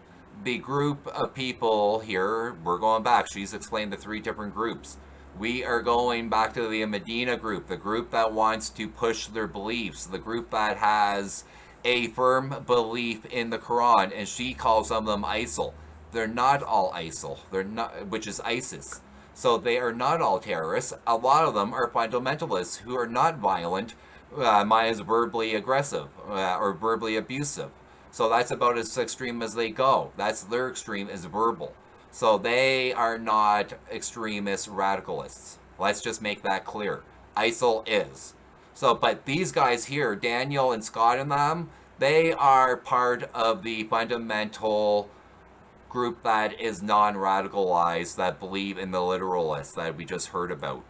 the group of people here. We're going back. She's explained the three different groups. We are going back to the Medina group, the group that wants to push their beliefs, the group that has a firm belief in the Quran, and she calls some of them ISIL. They're not all ISIL, they're not, which is ISIS. So they are not all terrorists. A lot of them are fundamentalists who are not violent. Mine is verbally aggressive or verbally abusive. So that's about as extreme as they go. That's their extreme is verbal. So they are not extremist radicalists. Let's just make that clear. ISIL is. So, but these guys here, Daniel and Scott and them, they are part of the fundamental group that is non-radicalized, that believe in the literalists that we just heard about.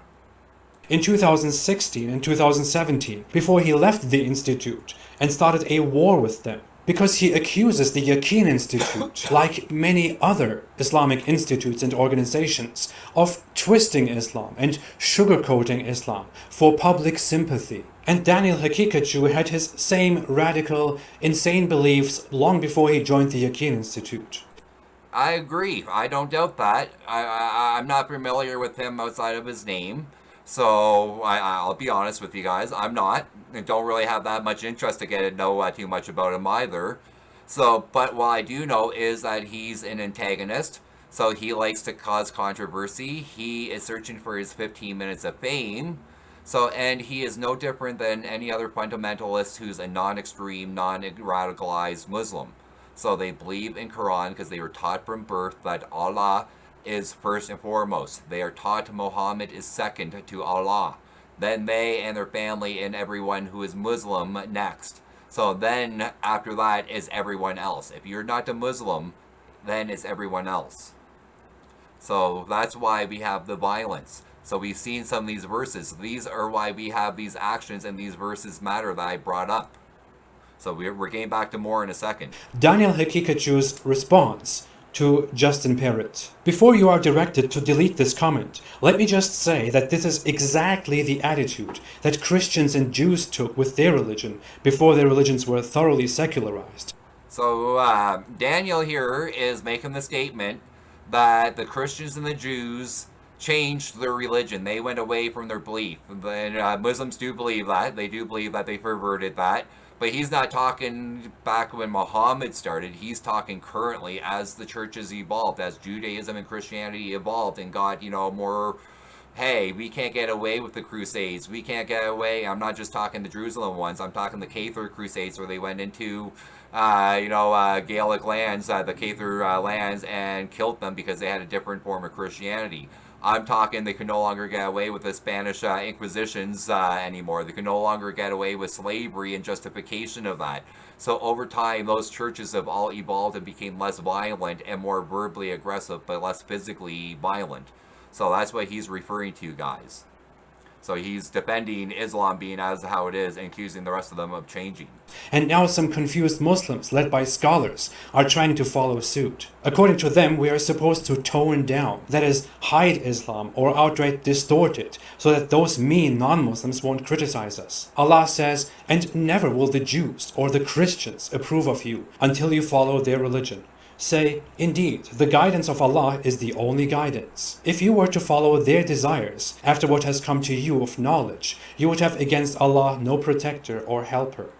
In 2016 and 2017, before he left the institute and started a war with them, because he accuses the Yaqeen Institute, like many other Islamic institutes and organizations, of twisting Islam and sugarcoating Islam for public sympathy. And Daniel Hakikatju had his same radical, insane beliefs long before he joined the Yaqeen Institute. I agree. I don't doubt that. I'm not familiar with him outside of his name. So I'll be honest with you guys, I'm not, and don't really have that much interest to get to know too much about him either. So, but what I do know is that he's an antagonist, so he likes to cause controversy. He is searching for his 15 minutes of fame. So, and he is no different than any other fundamentalist who's a non-extreme, non-radicalized Muslim. So they believe in Quran because they were taught from birth that Allah is first and foremost. They are taught Muhammad is second to Allah. Then they and their family and everyone who is Muslim next. So then after that is everyone else. If you're not a Muslim, then it's everyone else. So that's why we have the violence. So we've seen some of these verses. These are why we have these actions and these verses matter that I brought up. So we're getting back to more in a second. Daniel Hakikatju's response to Justin Parrott. Before you are directed to delete this comment, let me just say that this is exactly the attitude that Christians and Jews took with their religion before their religions were thoroughly secularized. So Daniel here is making the statement that the Christians and the Jews changed their religion. They went away from their belief. And Muslims do believe that. They do believe that they perverted that. But he's not talking back when Muhammad started. He's talking currently as the churches evolved, as Judaism and Christianity evolved and got, more, hey, we can't get away with the Crusades. We can't get away. I'm not just talking the Jerusalem ones. I'm talking the Cathar Crusades where they went into, Gaelic lands, the Cathar lands, and killed them because they had a different form of Christianity. I'm talking they can no longer get away with the Spanish Inquisitions anymore. They can no longer get away with slavery and justification of that. So over time, those churches have all evolved and became less violent and more verbally aggressive, but less physically violent. So that's what he's referring to, guys. So he's defending Islam being as how it is and accusing the rest of them of changing. And now some confused Muslims, led by scholars, are trying to follow suit. According to them, we are supposed to tone down, that is, hide Islam or outright distort it, so that those mean non-Muslims won't criticize us. Allah says, and never will the Jews or the Christians approve of you until you follow their religion. Say, indeed, the guidance of Allah is the only guidance. If you were to follow their desires after what has come to you of knowledge, you would have against Allah no protector or helper.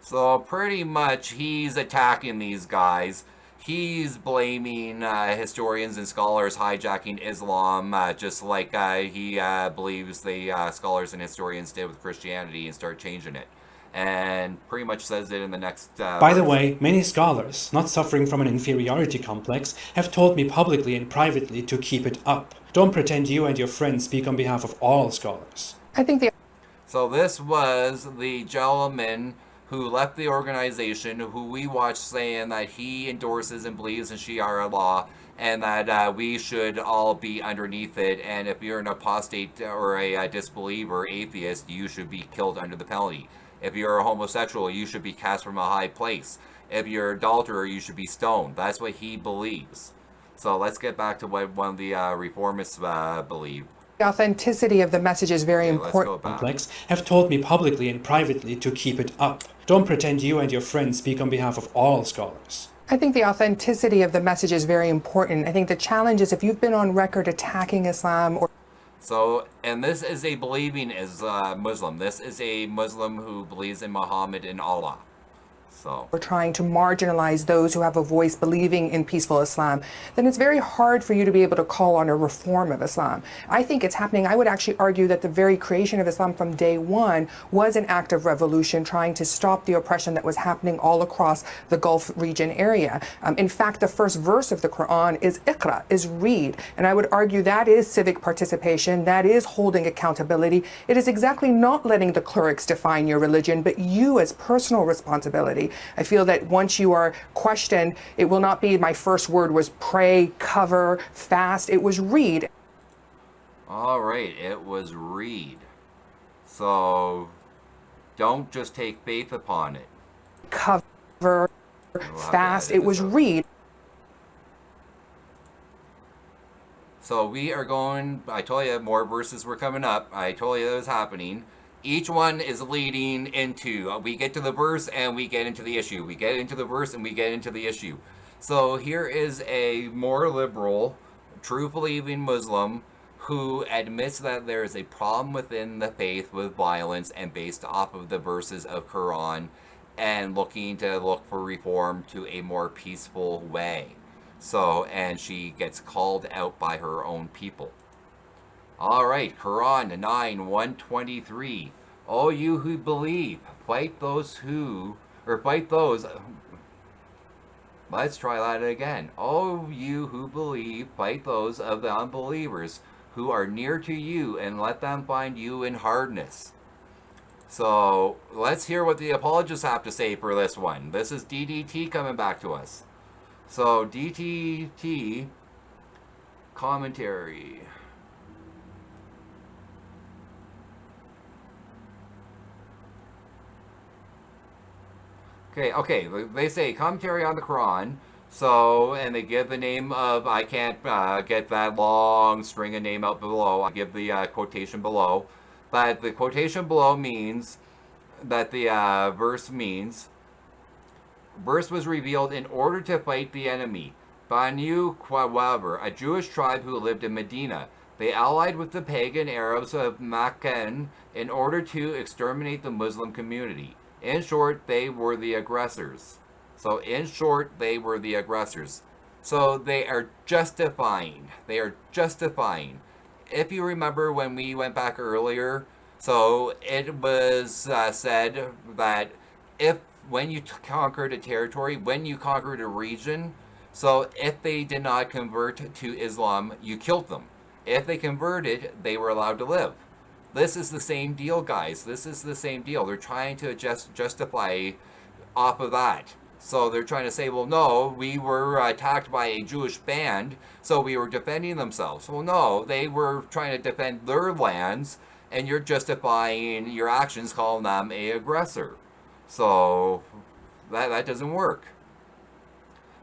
So pretty much he's attacking these guys. He's blaming historians and scholars hijacking Islam, just like he believes the scholars and historians did with Christianity and start changing it. And pretty much says it in the next... By the way, many scholars, not suffering from an inferiority complex, have told me publicly and privately to keep it up. Don't pretend you and your friends speak on behalf of all scholars. I think the... So this was the gentleman who left the organization, who we watched saying that he endorses and believes in Sharia law, and that we should all be underneath it, and if you're an apostate or a disbeliever, atheist, you should be killed under the penalty. If you're a homosexual, you should be cast from a high place. If you're an adulterer, you should be stoned. That's what he believes. So let's get back to what one of the reformists believe. The authenticity of the message is very important. Complex have told me publicly and privately to keep it up. Don't pretend you and your friends speak on behalf of all scholars. I think the authenticity of the message is very important. I think the challenge is if you've been on record attacking Islam or... So, and this is a believing Muslim. This is a Muslim who believes in Muhammad and Allah. So we're trying to marginalize those who have a voice believing in peaceful Islam, then it's very hard for you to be able to call on a reform of Islam. I think it's happening. I would actually argue that the very creation of Islam from day one was an act of revolution, trying to stop the oppression that was happening all across the Gulf region area. In fact, the first verse of the Quran is Iqra, is read. And I would argue that is civic participation, that is holding accountability. It is exactly not letting the clerics define your religion, but you as personal responsibility. I feel that once you are questioned, it will not be my first word was pray, cover, fast. It was read. All right, it was read. So don't just take faith upon it. Cover, fast. It was read. So we are going, I told you more verses were coming up. I told you that was happening. Each one is leading into, we get to the verse and we get into the issue. We get into the verse and we get into the issue. So here is a more liberal, true believing Muslim who admits that there is a problem within the faith with violence and based off of the verses of Quran and looking to look for reform to a more peaceful way. So, and she gets called out by her own people. All right, Quran 9:123. O you who believe, fight those. Let's try that again. O you who believe, fight those of the unbelievers who are near to you, and let them find you in hardness. So let's hear what the apologists have to say for this one. This is DDT coming back to us. So DDT commentary. Okay, they say commentary on the Quran. So, and they give the name of, I can't get that long string of name out below. I give the quotation below. But the quotation below means that the verse was revealed in order to fight the enemy. Banu Qawwabir, a Jewish tribe who lived in Medina. They allied with the pagan Arabs of Makkah in order to exterminate the Muslim community. In short, they were the aggressors. So in short, they were the aggressors. So they are justifying. They are justifying. If you remember when we went back earlier, so it was said that when you conquered a territory, when you conquered a region, so if they did not convert to Islam, you killed them. If they converted, they were allowed to live. This is the same deal, guys. This is the same deal. They're trying to justify off of that. So they're trying to say, well, no, we were attacked by a Jewish band, so we were defending themselves. Well, no, they were trying to defend their lands, and you're justifying your actions, calling them an aggressor. So that doesn't work.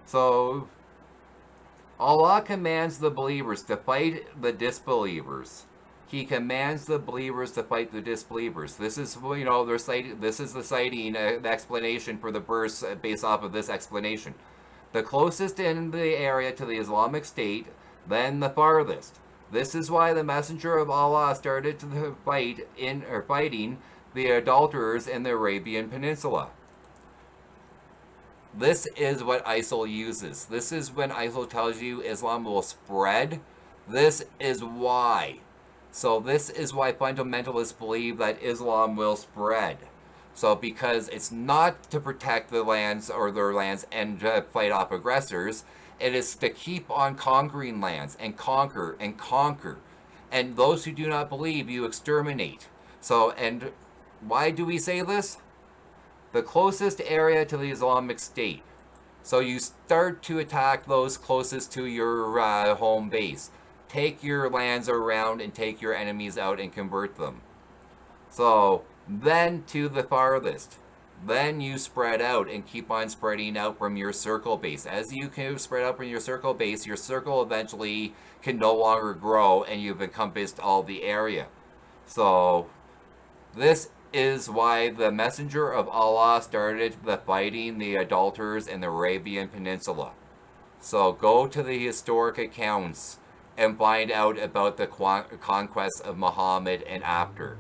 So Allah commands the believers to fight the disbelievers. He commands the believers to fight the disbelievers. This is, they're citing, this is the citing, the explanation for the verse based off of this explanation. The closest in the area to the Islamic State, then the farthest. This is why the Messenger of Allah started to fighting the adulterers in the Arabian Peninsula. This is what ISIL uses. This is when ISIL tells you Islam will spread. This is why. So this is why fundamentalists believe that Islam will spread. So because it's not to protect the lands or their lands and to fight off aggressors, it is to keep on conquering lands and conquer and conquer. And those who do not believe, you exterminate. So, and why do we say this? The closest area to the Islamic State. So you start to attack those closest to your home base. Take your lands around and take your enemies out and convert them. So then to the farthest. Then you spread out and keep on spreading out from your circle base. As you can spread out from your circle base, your circle eventually can no longer grow and you've encompassed all the area. So this is why the Messenger of Allah started the fighting the adulterers in the Arabian Peninsula. So go to the historic accounts and find out about the conquest of Muhammad and after.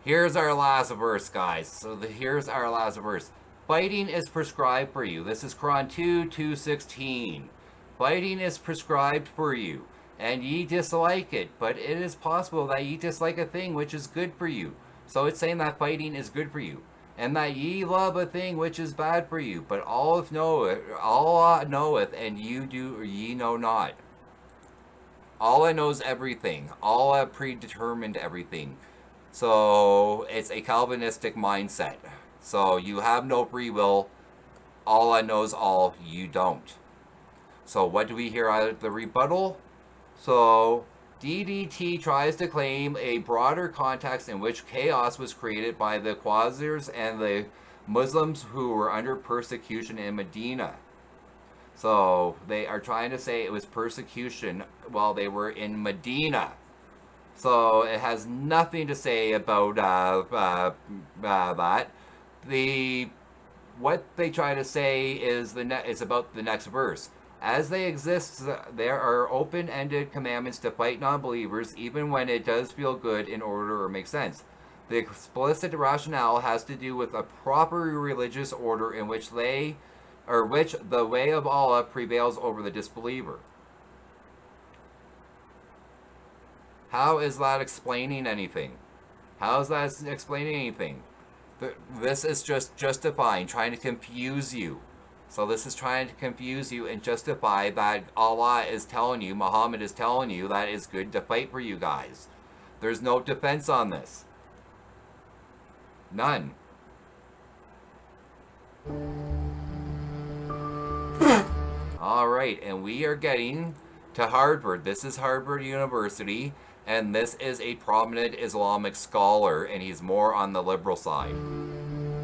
Here's our last verse, guys. So here's our last verse. Fighting is prescribed for you. This is Quran 2:16. Fighting is prescribed for you, and ye dislike it, but it is possible that ye dislike a thing which is good for you. So it's saying that fighting is good for you, and that ye love a thing which is bad for you. But Allah knoweth, and ye know not. Allah knows everything. Allah predetermined everything. So it's a Calvinistic mindset. So you have no free will. Allah knows all. You don't. So what do we hear out of the rebuttal? So DDT tries to claim a broader context in which chaos was created by the Khwarizmis and the Muslims who were under persecution in Medina. So they are trying to say it was persecution while they were in Medina. So it has nothing to say about that. What they try to say is about the next verse. As they exist, there are open-ended commandments to fight non-believers, even when it does feel good in order or make sense. The explicit rationale has to do with a proper religious order in which the way of Allah prevails over the disbeliever. How is that explaining anything? How is that explaining anything? This is just justifying, trying to confuse you. So this is trying to confuse you and justify that Allah is telling you, Muhammad is telling you that it's good to fight for you guys. There's no defense on this. None. Alright, and we are getting to Harvard. This is Harvard University, and this is a prominent Islamic scholar, and he's more on the liberal side.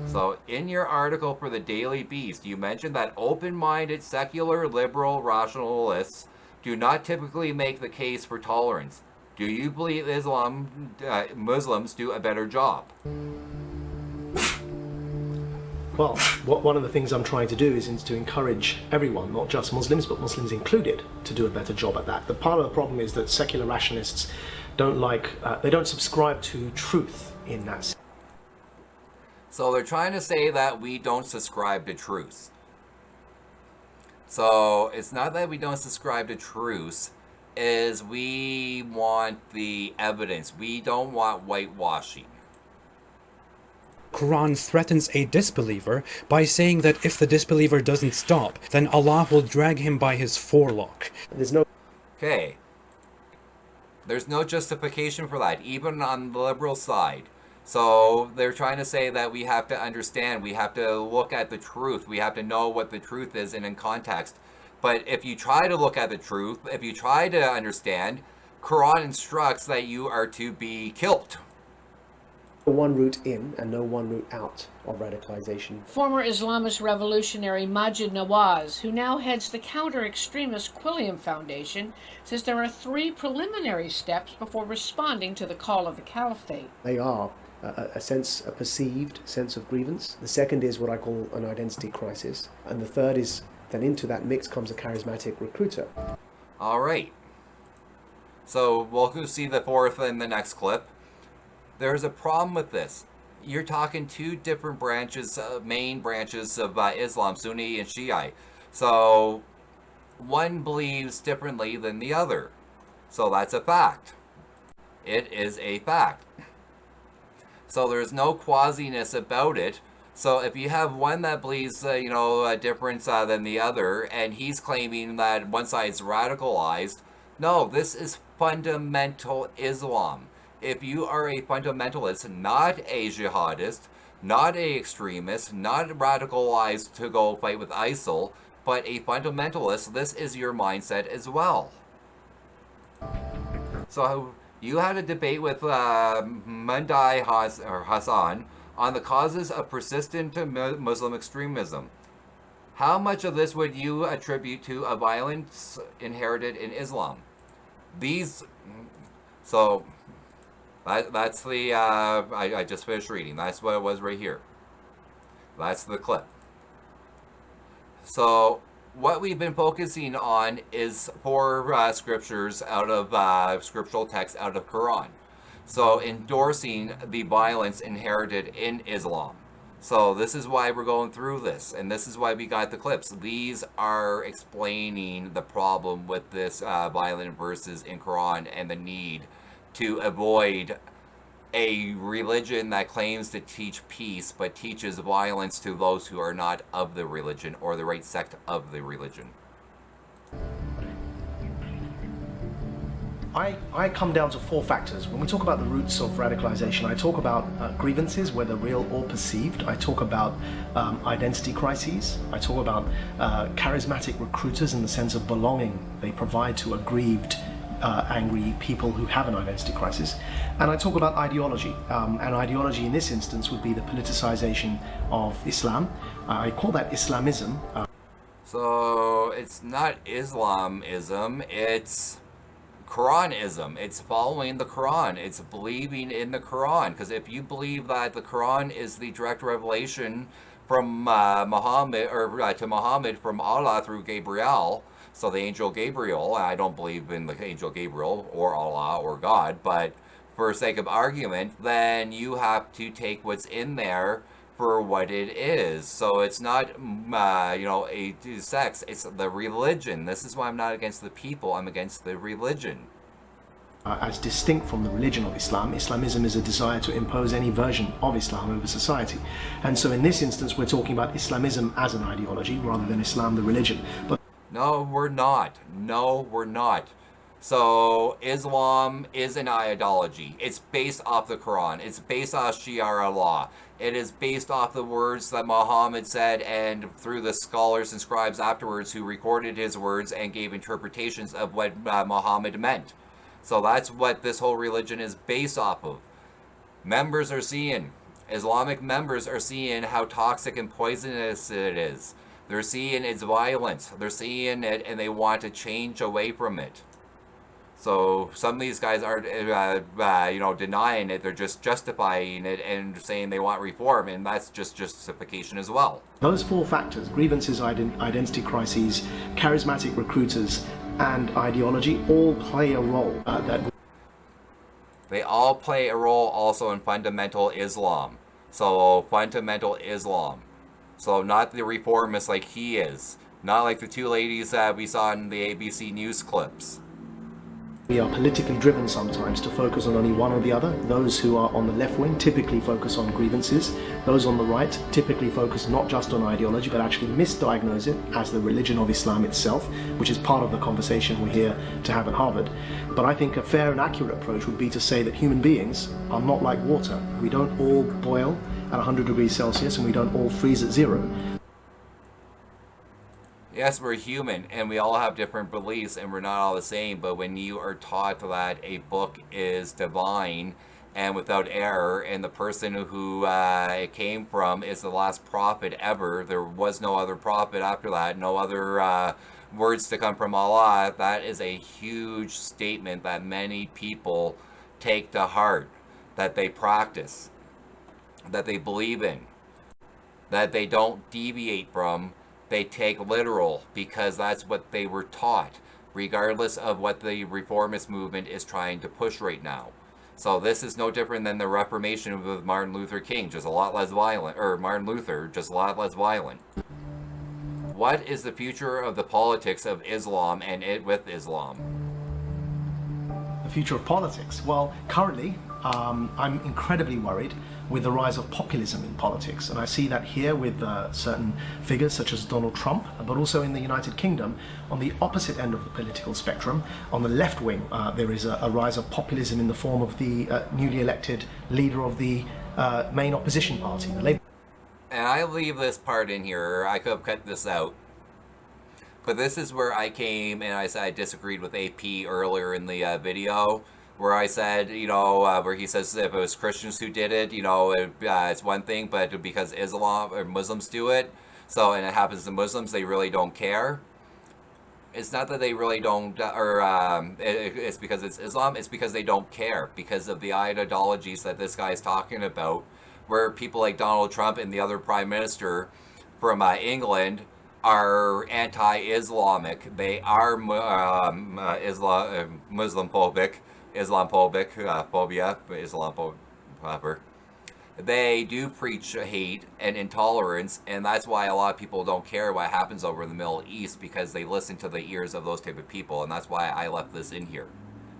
So in your article for the Daily Beast, you mentioned that open-minded, secular, liberal rationalists do not typically make the case for tolerance. Do you believe Muslims do a better job? Well, one of the things I'm trying to do is to encourage everyone, not just Muslims, but Muslims included, to do a better job at that. The part of the problem is that secular rationalists they don't subscribe to truth in that sense. So they're trying to say that we don't subscribe to truth. So it's not that we don't subscribe to truth, is we want the evidence. We don't want whitewashing. Quran threatens a disbeliever by saying that if the disbeliever doesn't stop, then Allah will drag him by his forelock. Okay. There's no justification for that, even on the liberal side. So they're trying to say that we have to understand, we have to look at the truth, we have to know what the truth is and in context. But if you try to look at the truth, if you try to understand, Quran instructs that you are to be killed. One route in and no one route out of radicalization. Former Islamist revolutionary Majid Nawaz, who now heads the counter-extremist Quilliam Foundation, says there are 3 preliminary steps before responding to the call of the caliphate. They are a perceived sense of grievance. The second is what I call an identity crisis. And the third is, then into that mix comes a charismatic recruiter. All right. So we'll see the fourth in the next clip. There's a problem with this. You're talking 2 different branches, main branches of Islam, Sunni and Shiite. So one believes differently than the other. So that's a fact. It is a fact. So there's no quasiness about it. So if you have one that believes, different than the other, and he's claiming that one side's radicalized, no, this is fundamental Islam. If you are a fundamentalist, not a jihadist, not a extremist, not radicalized to go fight with ISIL, but a fundamentalist, this is your mindset as well. So you had a debate with Mundai Hassan on the causes of persistent Muslim extremism. How much of this would you attribute to a violence inherited in Islam? That's the, I just finished reading. That's what it was right here. That's the clip. So what we've been focusing on is four scriptures out of scriptural texts out of Quran. So endorsing the violence inherited in Islam. So this is why we're going through this, and this is why we got the clips. These are explaining the problem with this violent verses in Quran and the need to avoid a religion that claims to teach peace but teaches violence to those who are not of the religion or the right sect of the religion. I come down to four factors. When we talk about the roots of radicalization, I talk about grievances, whether real or perceived. I talk about identity crises. I talk about charismatic recruiters in the sense of belonging they provide to aggrieved, angry people who have an identity crisis. And I talk about ideology. And ideology in this instance would be the politicization of Islam. I call that Islamism. So it's not Islamism, it's Quranism. It's following the Quran. It's believing in the Quran. Because if you believe that the Quran is the direct revelation from Muhammad or to Muhammad from Allah through Gabriel, so the angel Gabriel, I don't believe in the angel Gabriel or Allah or God, but for sake of argument, then you have to take what's in there for what it is. So it's not, a sex, it's the religion. This is why I'm not against the people, I'm against the religion. As distinct from the religion of Islam, Islamism is a desire to impose any version of Islam over society. And so in this instance, we're talking about Islamism as an ideology rather than Islam the religion. But no, we're not. No, we're not. So Islam is an ideology. It's based off the Quran. It's based off Sharia law. It is based off the words that Muhammad said and through the scholars and scribes afterwards who recorded his words and gave interpretations of what Muhammad meant. So that's what this whole religion is based off of. Members are seeing, Islamic members are seeing how toxic and poisonous it is. They're seeing its violence. They're seeing it and they want to change away from it. So some of these guys aren't, denying it. They're just justifying it and saying they want reform, and that's just justification as well. those four factors, grievances, identity crises, charismatic recruiters, and ideology, all play a role. They all play a role also in fundamental Islam. So fundamental Islam. So not the reformists like he is. Not like the two ladies that we saw in the ABC News clips. We are politically driven sometimes to focus on only one or the other. Those who are on the left wing typically focus on grievances. Those on the right typically focus not just on ideology, but actually misdiagnose it as the religion of Islam itself, which is part of the conversation we're here to have at Harvard. But I think a fair and accurate approach would be to say that human beings are not like water. We don't all boil at 100 degrees Celsius and we don't all freeze at 0. Yes, we're human and we all have different beliefs and we're not all the same, but when you are taught that a book is divine and without error and the person who it came from is the last prophet ever, there was no other prophet after that, no other words to come from Allah, that is a huge statement that many people take to heart, that they practice, that they believe in, that they don't deviate from. They take literal because that's what they were taught, regardless of what the reformist movement is trying to push right now. So this is no different than the Reformation with Martin Luther King, just a lot less violent, or Martin Luther, just a lot less violent. What is the future of the politics of Islam and it with Islam? The future of politics? Well, currently, I'm incredibly worried with the rise of populism in politics. And I see that here with certain figures such as Donald Trump, but also in the United Kingdom, on the opposite end of the political spectrum, on the left wing, there is a rise of populism in the form of the newly elected leader of the main opposition party, the Labour. And I leave this part in here, I could have cut this out. But this is where I came and I said I disagreed with AP earlier in the video, where I said, where he says if it was Christians who did it, it's one thing, but because Islam or Muslims do it, and it happens to Muslims, they really don't care. It's not that they really don't, it's because it's Islam, it's because they don't care, because of the ideologies that this guy is talking about, where people like Donald Trump and the other prime minister from England are anti-Islamic. They are Muslim-phobic, phobia, Islamophobia. They do preach hate and intolerance, and that's why a lot of people don't care what happens over in the Middle East, because they listen to the ears of those type of people, and that's why I left this in here.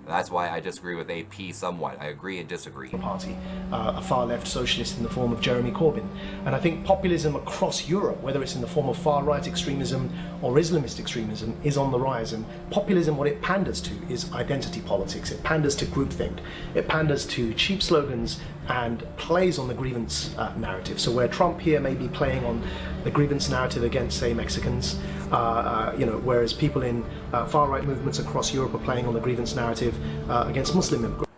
That's why I disagree with AP somewhat. I agree and disagree. Party, a far-left socialist in the form of Jeremy Corbyn. And I think populism across Europe, whether it's in the form of far-right extremism or Islamist extremism, is on the rise. And populism, what it panders to is identity politics. It panders to groupthink. It panders to cheap slogans and plays on the grievance narrative. So where Trump here may be playing on the grievance narrative against, say, Mexicans, whereas people in far-right movements across Europe are playing on the grievance narrative against Muslim immigrants.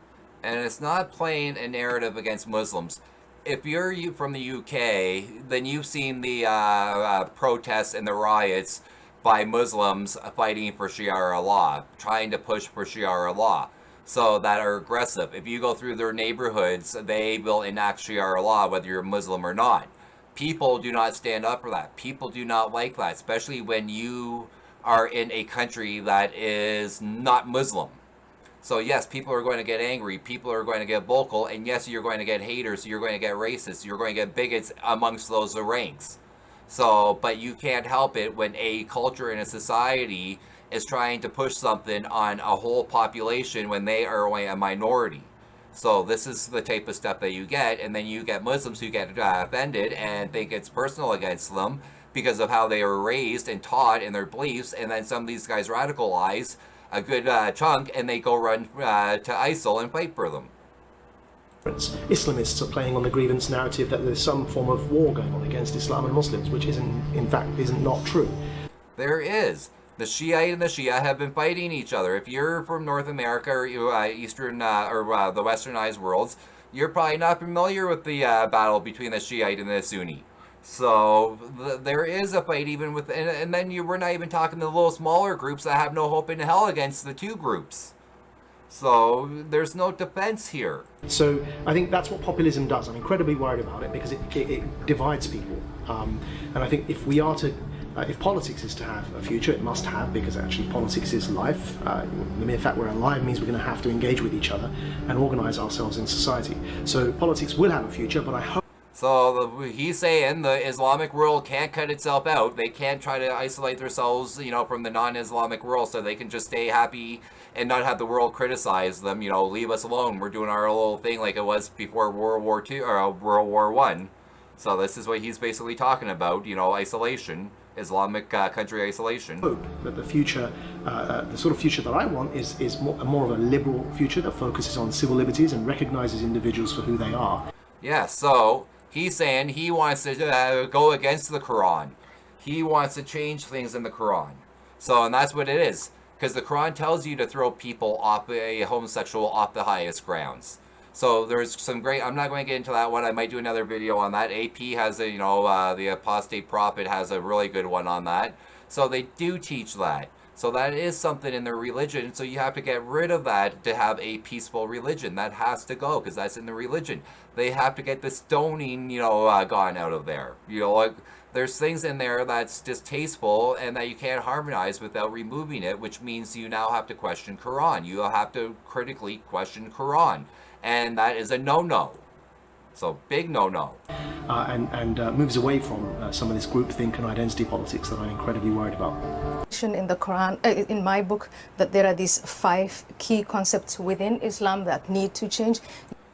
And it's not playing a narrative against Muslims. If you're from the UK, then you've seen the protests and the riots by Muslims fighting for Sharia law, trying to push for Sharia law, so that are aggressive. If you go through their neighborhoods, they will enact Sharia law whether you're Muslim or not. People do not stand up for that. People do not like that, especially when you are in a country that is not Muslim. So yes, people are going to get angry, people are going to get vocal, and yes, you're going to get haters, you're going to get racists, you're going to get bigots amongst those ranks. So, but you can't help it when a culture and a society is trying to push something on a whole population when they are only a minority. So this is the type of stuff that you get, and then you get Muslims who get offended and think it's personal against them because of how they were raised and taught in their beliefs, and then some of these guys radicalize a good chunk, and they go run to ISIL and fight for them. Islamists are playing on the grievance narrative that there's some form of war going on against Islam and Muslims, which isn't not true. There is. The Shiite and the Shia have been fighting each other. If you're from North America or Eastern or the Westernized worlds, you're probably not familiar with the battle between the Shiite and the Sunni. So there is a fight even with, and then we're not even talking the little smaller groups that have no hope in hell against the two groups. So there's no defense here. So I think that's what populism does. I'm incredibly worried about it because it divides people. And I think if we are to, if politics is to have a future, it must have, because actually politics is life. The mere fact we're alive means we're going to have to engage with each other and organize ourselves in society. So politics will have a future, but I hope. So he's saying the Islamic world can't cut itself out. They can't try to isolate themselves, from the non-Islamic world, so they can just stay happy and not have the world criticize them. Leave us alone. We're doing our little thing like it was before World War II or World War I. So this is what he's basically talking about. Isolation, Islamic country isolation. Hope that the future, the sort of future that I want, is more of a liberal future that focuses on civil liberties and recognizes individuals for who they are. Yeah. So. He's saying he wants to go against the Quran. He wants to change things in the Quran. So, and that's what it is. Because the Quran tells you to throw people off, a homosexual off the highest grounds. So there's some great, I'm not going to get into that one. I might do another video on that. AP has a, the apostate prophet has a really good one on that. So they do teach that. So that is something in their religion. So you have to get rid of that to have a peaceful religion. That has to go because that's in the religion. They have to get the stoning, gone out of there. There's things in there that's distasteful and that you can't harmonize without removing it, which means you now have to question Quran. You have to critically question Quran. And that is a no-no. So big no-no. And moves away from some of this groupthink and identity politics that I'm incredibly worried about. In the Quran, in my book, that there are these 5 key concepts within Islam that need to change.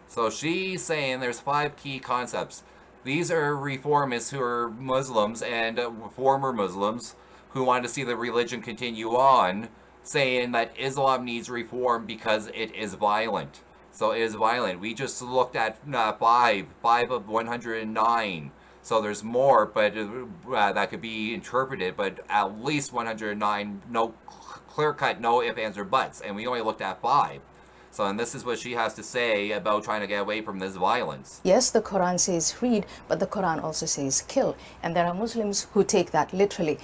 So she's saying there's 5 key concepts. These are reformists who are Muslims and former Muslims who want to see the religion continue on, saying that Islam needs reform because it is violent. So it is violent. We just looked at 5 of 109. So there's more, but that could be interpreted, but at least 109, no clear-cut, no ifs, ands, or buts. And we only looked at 5. So, and this is what she has to say about trying to get away from this violence. Yes, the Quran says read, but the Quran also says kill. And there are Muslims who take that literally.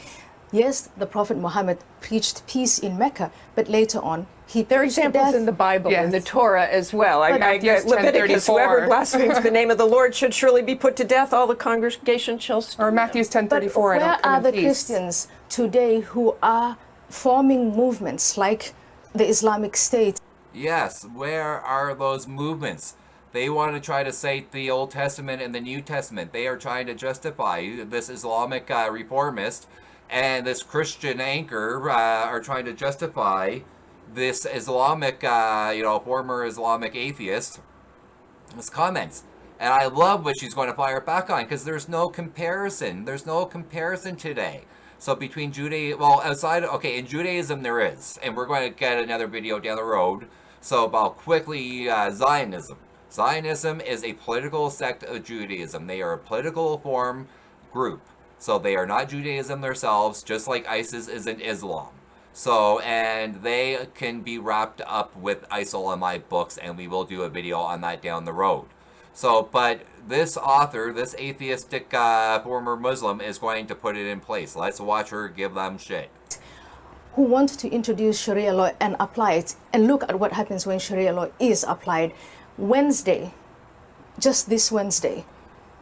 Yes, the Prophet Muhammad preached peace in Mecca, but later on he There are preached to examples death. in the Bible, in the Yes. Torah as well. But Leviticus, 10:34. whoever blasphemes the name of the Lord should surely be put to death. All the congregation shall stone. Or Matthew's 10:34. But I don't where come are in the peace. Christians today who are forming movements like the Islamic State? Yes, where are those movements? They want to try to cite the Old Testament and the New Testament. They are trying to justify this Islamic reformist and this Christian anchor are trying to justify this Islamic, former Islamic atheist, his comments. And I love what she's going to fire back on because there's no comparison. There's no comparison today. So between Judaism, in Judaism there is. And we're going to get another video down the road. So about quickly, Zionism. Zionism is a political sect of Judaism. They are a political form group. So they are not Judaism themselves, just like ISIS isn't Islam. So, and they can be wrapped up with ISIL in my books, and we will do a video on that down the road. So, but this author, this atheistic former Muslim, is going to put it in place. Let's watch her give them shit. Who want to introduce Sharia law and apply it, and look at what happens when Sharia law is applied. Wednesday, just this Wednesday,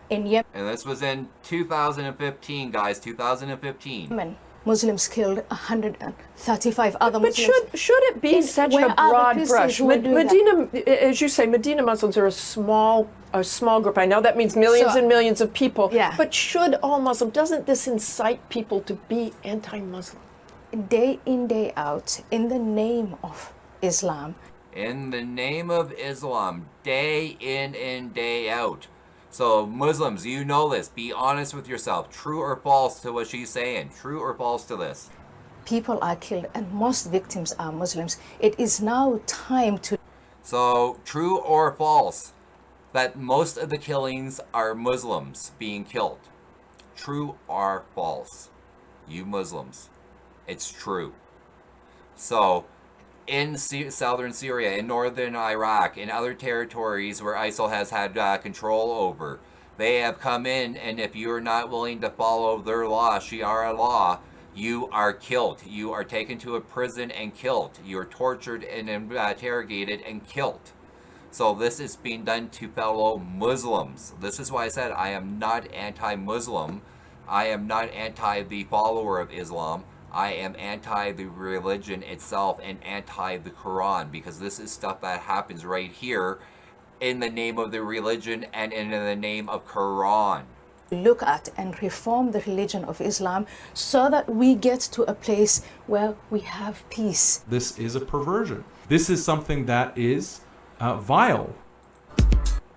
in Yemen. And this was in 2015, guys, 2015. Muslims killed 135 other Muslims. But should it be such a broad brush? Medina, as you say, Medina Muslims are a small group. I know that means millions and millions of people. Yeah. But should all Muslim? Doesn't this incite people to be anti-Muslim? Day in, day out, in the name of Islam. In the name of Islam, day in and day out. So Muslims, you know this. Be honest with yourself. True or false to what she's saying? True or false to this? People are killed and most victims are Muslims. It is now time to... So true or false that most of the killings are Muslims being killed? True or false? You Muslims. It's true. So in southern Syria, in northern Iraq, in other territories where ISIL has had control over, they have come in, and if you're not willing to follow their law, Sharia law, you are killed. You are taken to a prison and killed. You are tortured and interrogated and killed. So this is being done to fellow Muslims. This is why I said I am not anti-Muslim. I am not anti the follower of Islam. I am anti the religion itself and anti the Quran, because this is stuff that happens right here in the name of the religion and in the name of Quran. Look at and reform the religion of Islam so that we get to a place where we have peace. This is a perversion. This is something that is vile.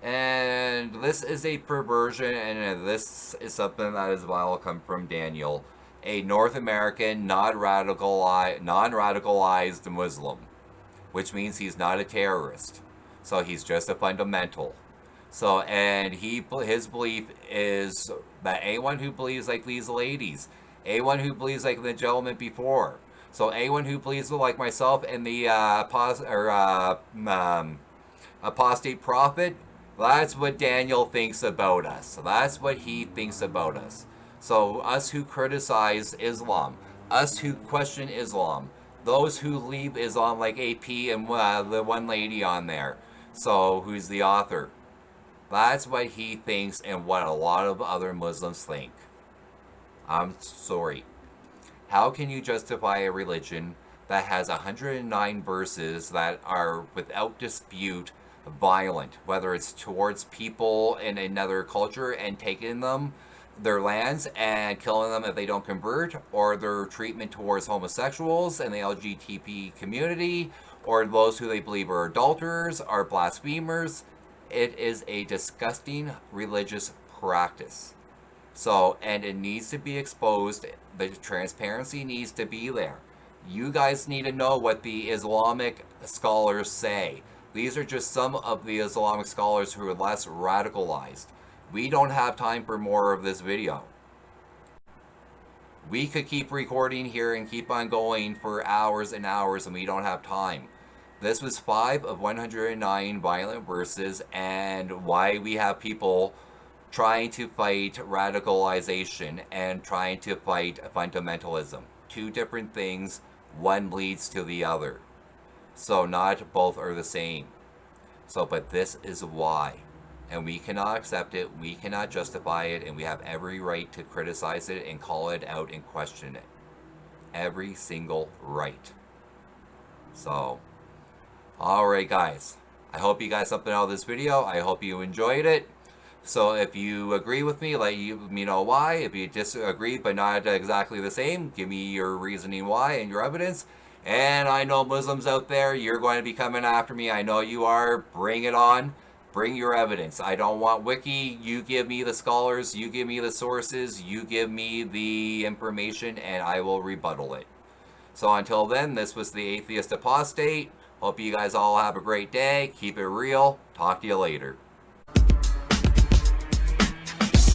And this is a perversion, and this is something that is vile, come from Daniel, a North American non-radicalized Muslim, which means he's not a terrorist. So he's just a fundamental. So, and his belief is that anyone who believes like these ladies, anyone who believes like the gentleman before, so anyone who believes like myself and the apostate prophet, that's what Daniel thinks about us. So that's what he thinks about us. So us who criticize Islam, us who question Islam, those who leave Islam like AP and the one lady on there, so who's the author, that's what he thinks and what a lot of other Muslims think. I'm sorry. How can you justify a religion that has 109 verses that are without dispute violent, whether it's towards people in another culture and taking them their lands and killing them if they don't convert, or their treatment towards homosexuals and the LGBT community, or those who they believe are adulterers, are blasphemers? It is a disgusting religious practice. So, and it needs to be exposed. The transparency needs to be there. You guys need to know what the Islamic scholars say. These are just some of the Islamic scholars who are less radicalized. We don't have time for more of this video. We could keep recording here and keep on going for hours and hours, and we don't have time. This was 5 of 109 violent verses, and why we have people trying to fight radicalization and trying to fight fundamentalism. two different things. One leads to the other. So not both are the same. So, but this is why. And we cannot accept it, we cannot justify it, and we have every right to criticize it and call it out and question it. Every single right. So, alright guys. I hope you got something out of this video. I hope you enjoyed it. So if you agree with me, let me know why. If you disagree but not exactly the same, give me your reasoning why and your evidence. And I know Muslims out there, you're going to be coming after me. I know you are. Bring it on. Bring your evidence. I don't want wiki. You give me the scholars. You give me the sources. You give me the information and I will rebuttal it. So until then, this was the Atheist Apostate. Hope you guys all have a great day. Keep it real. Talk to you later.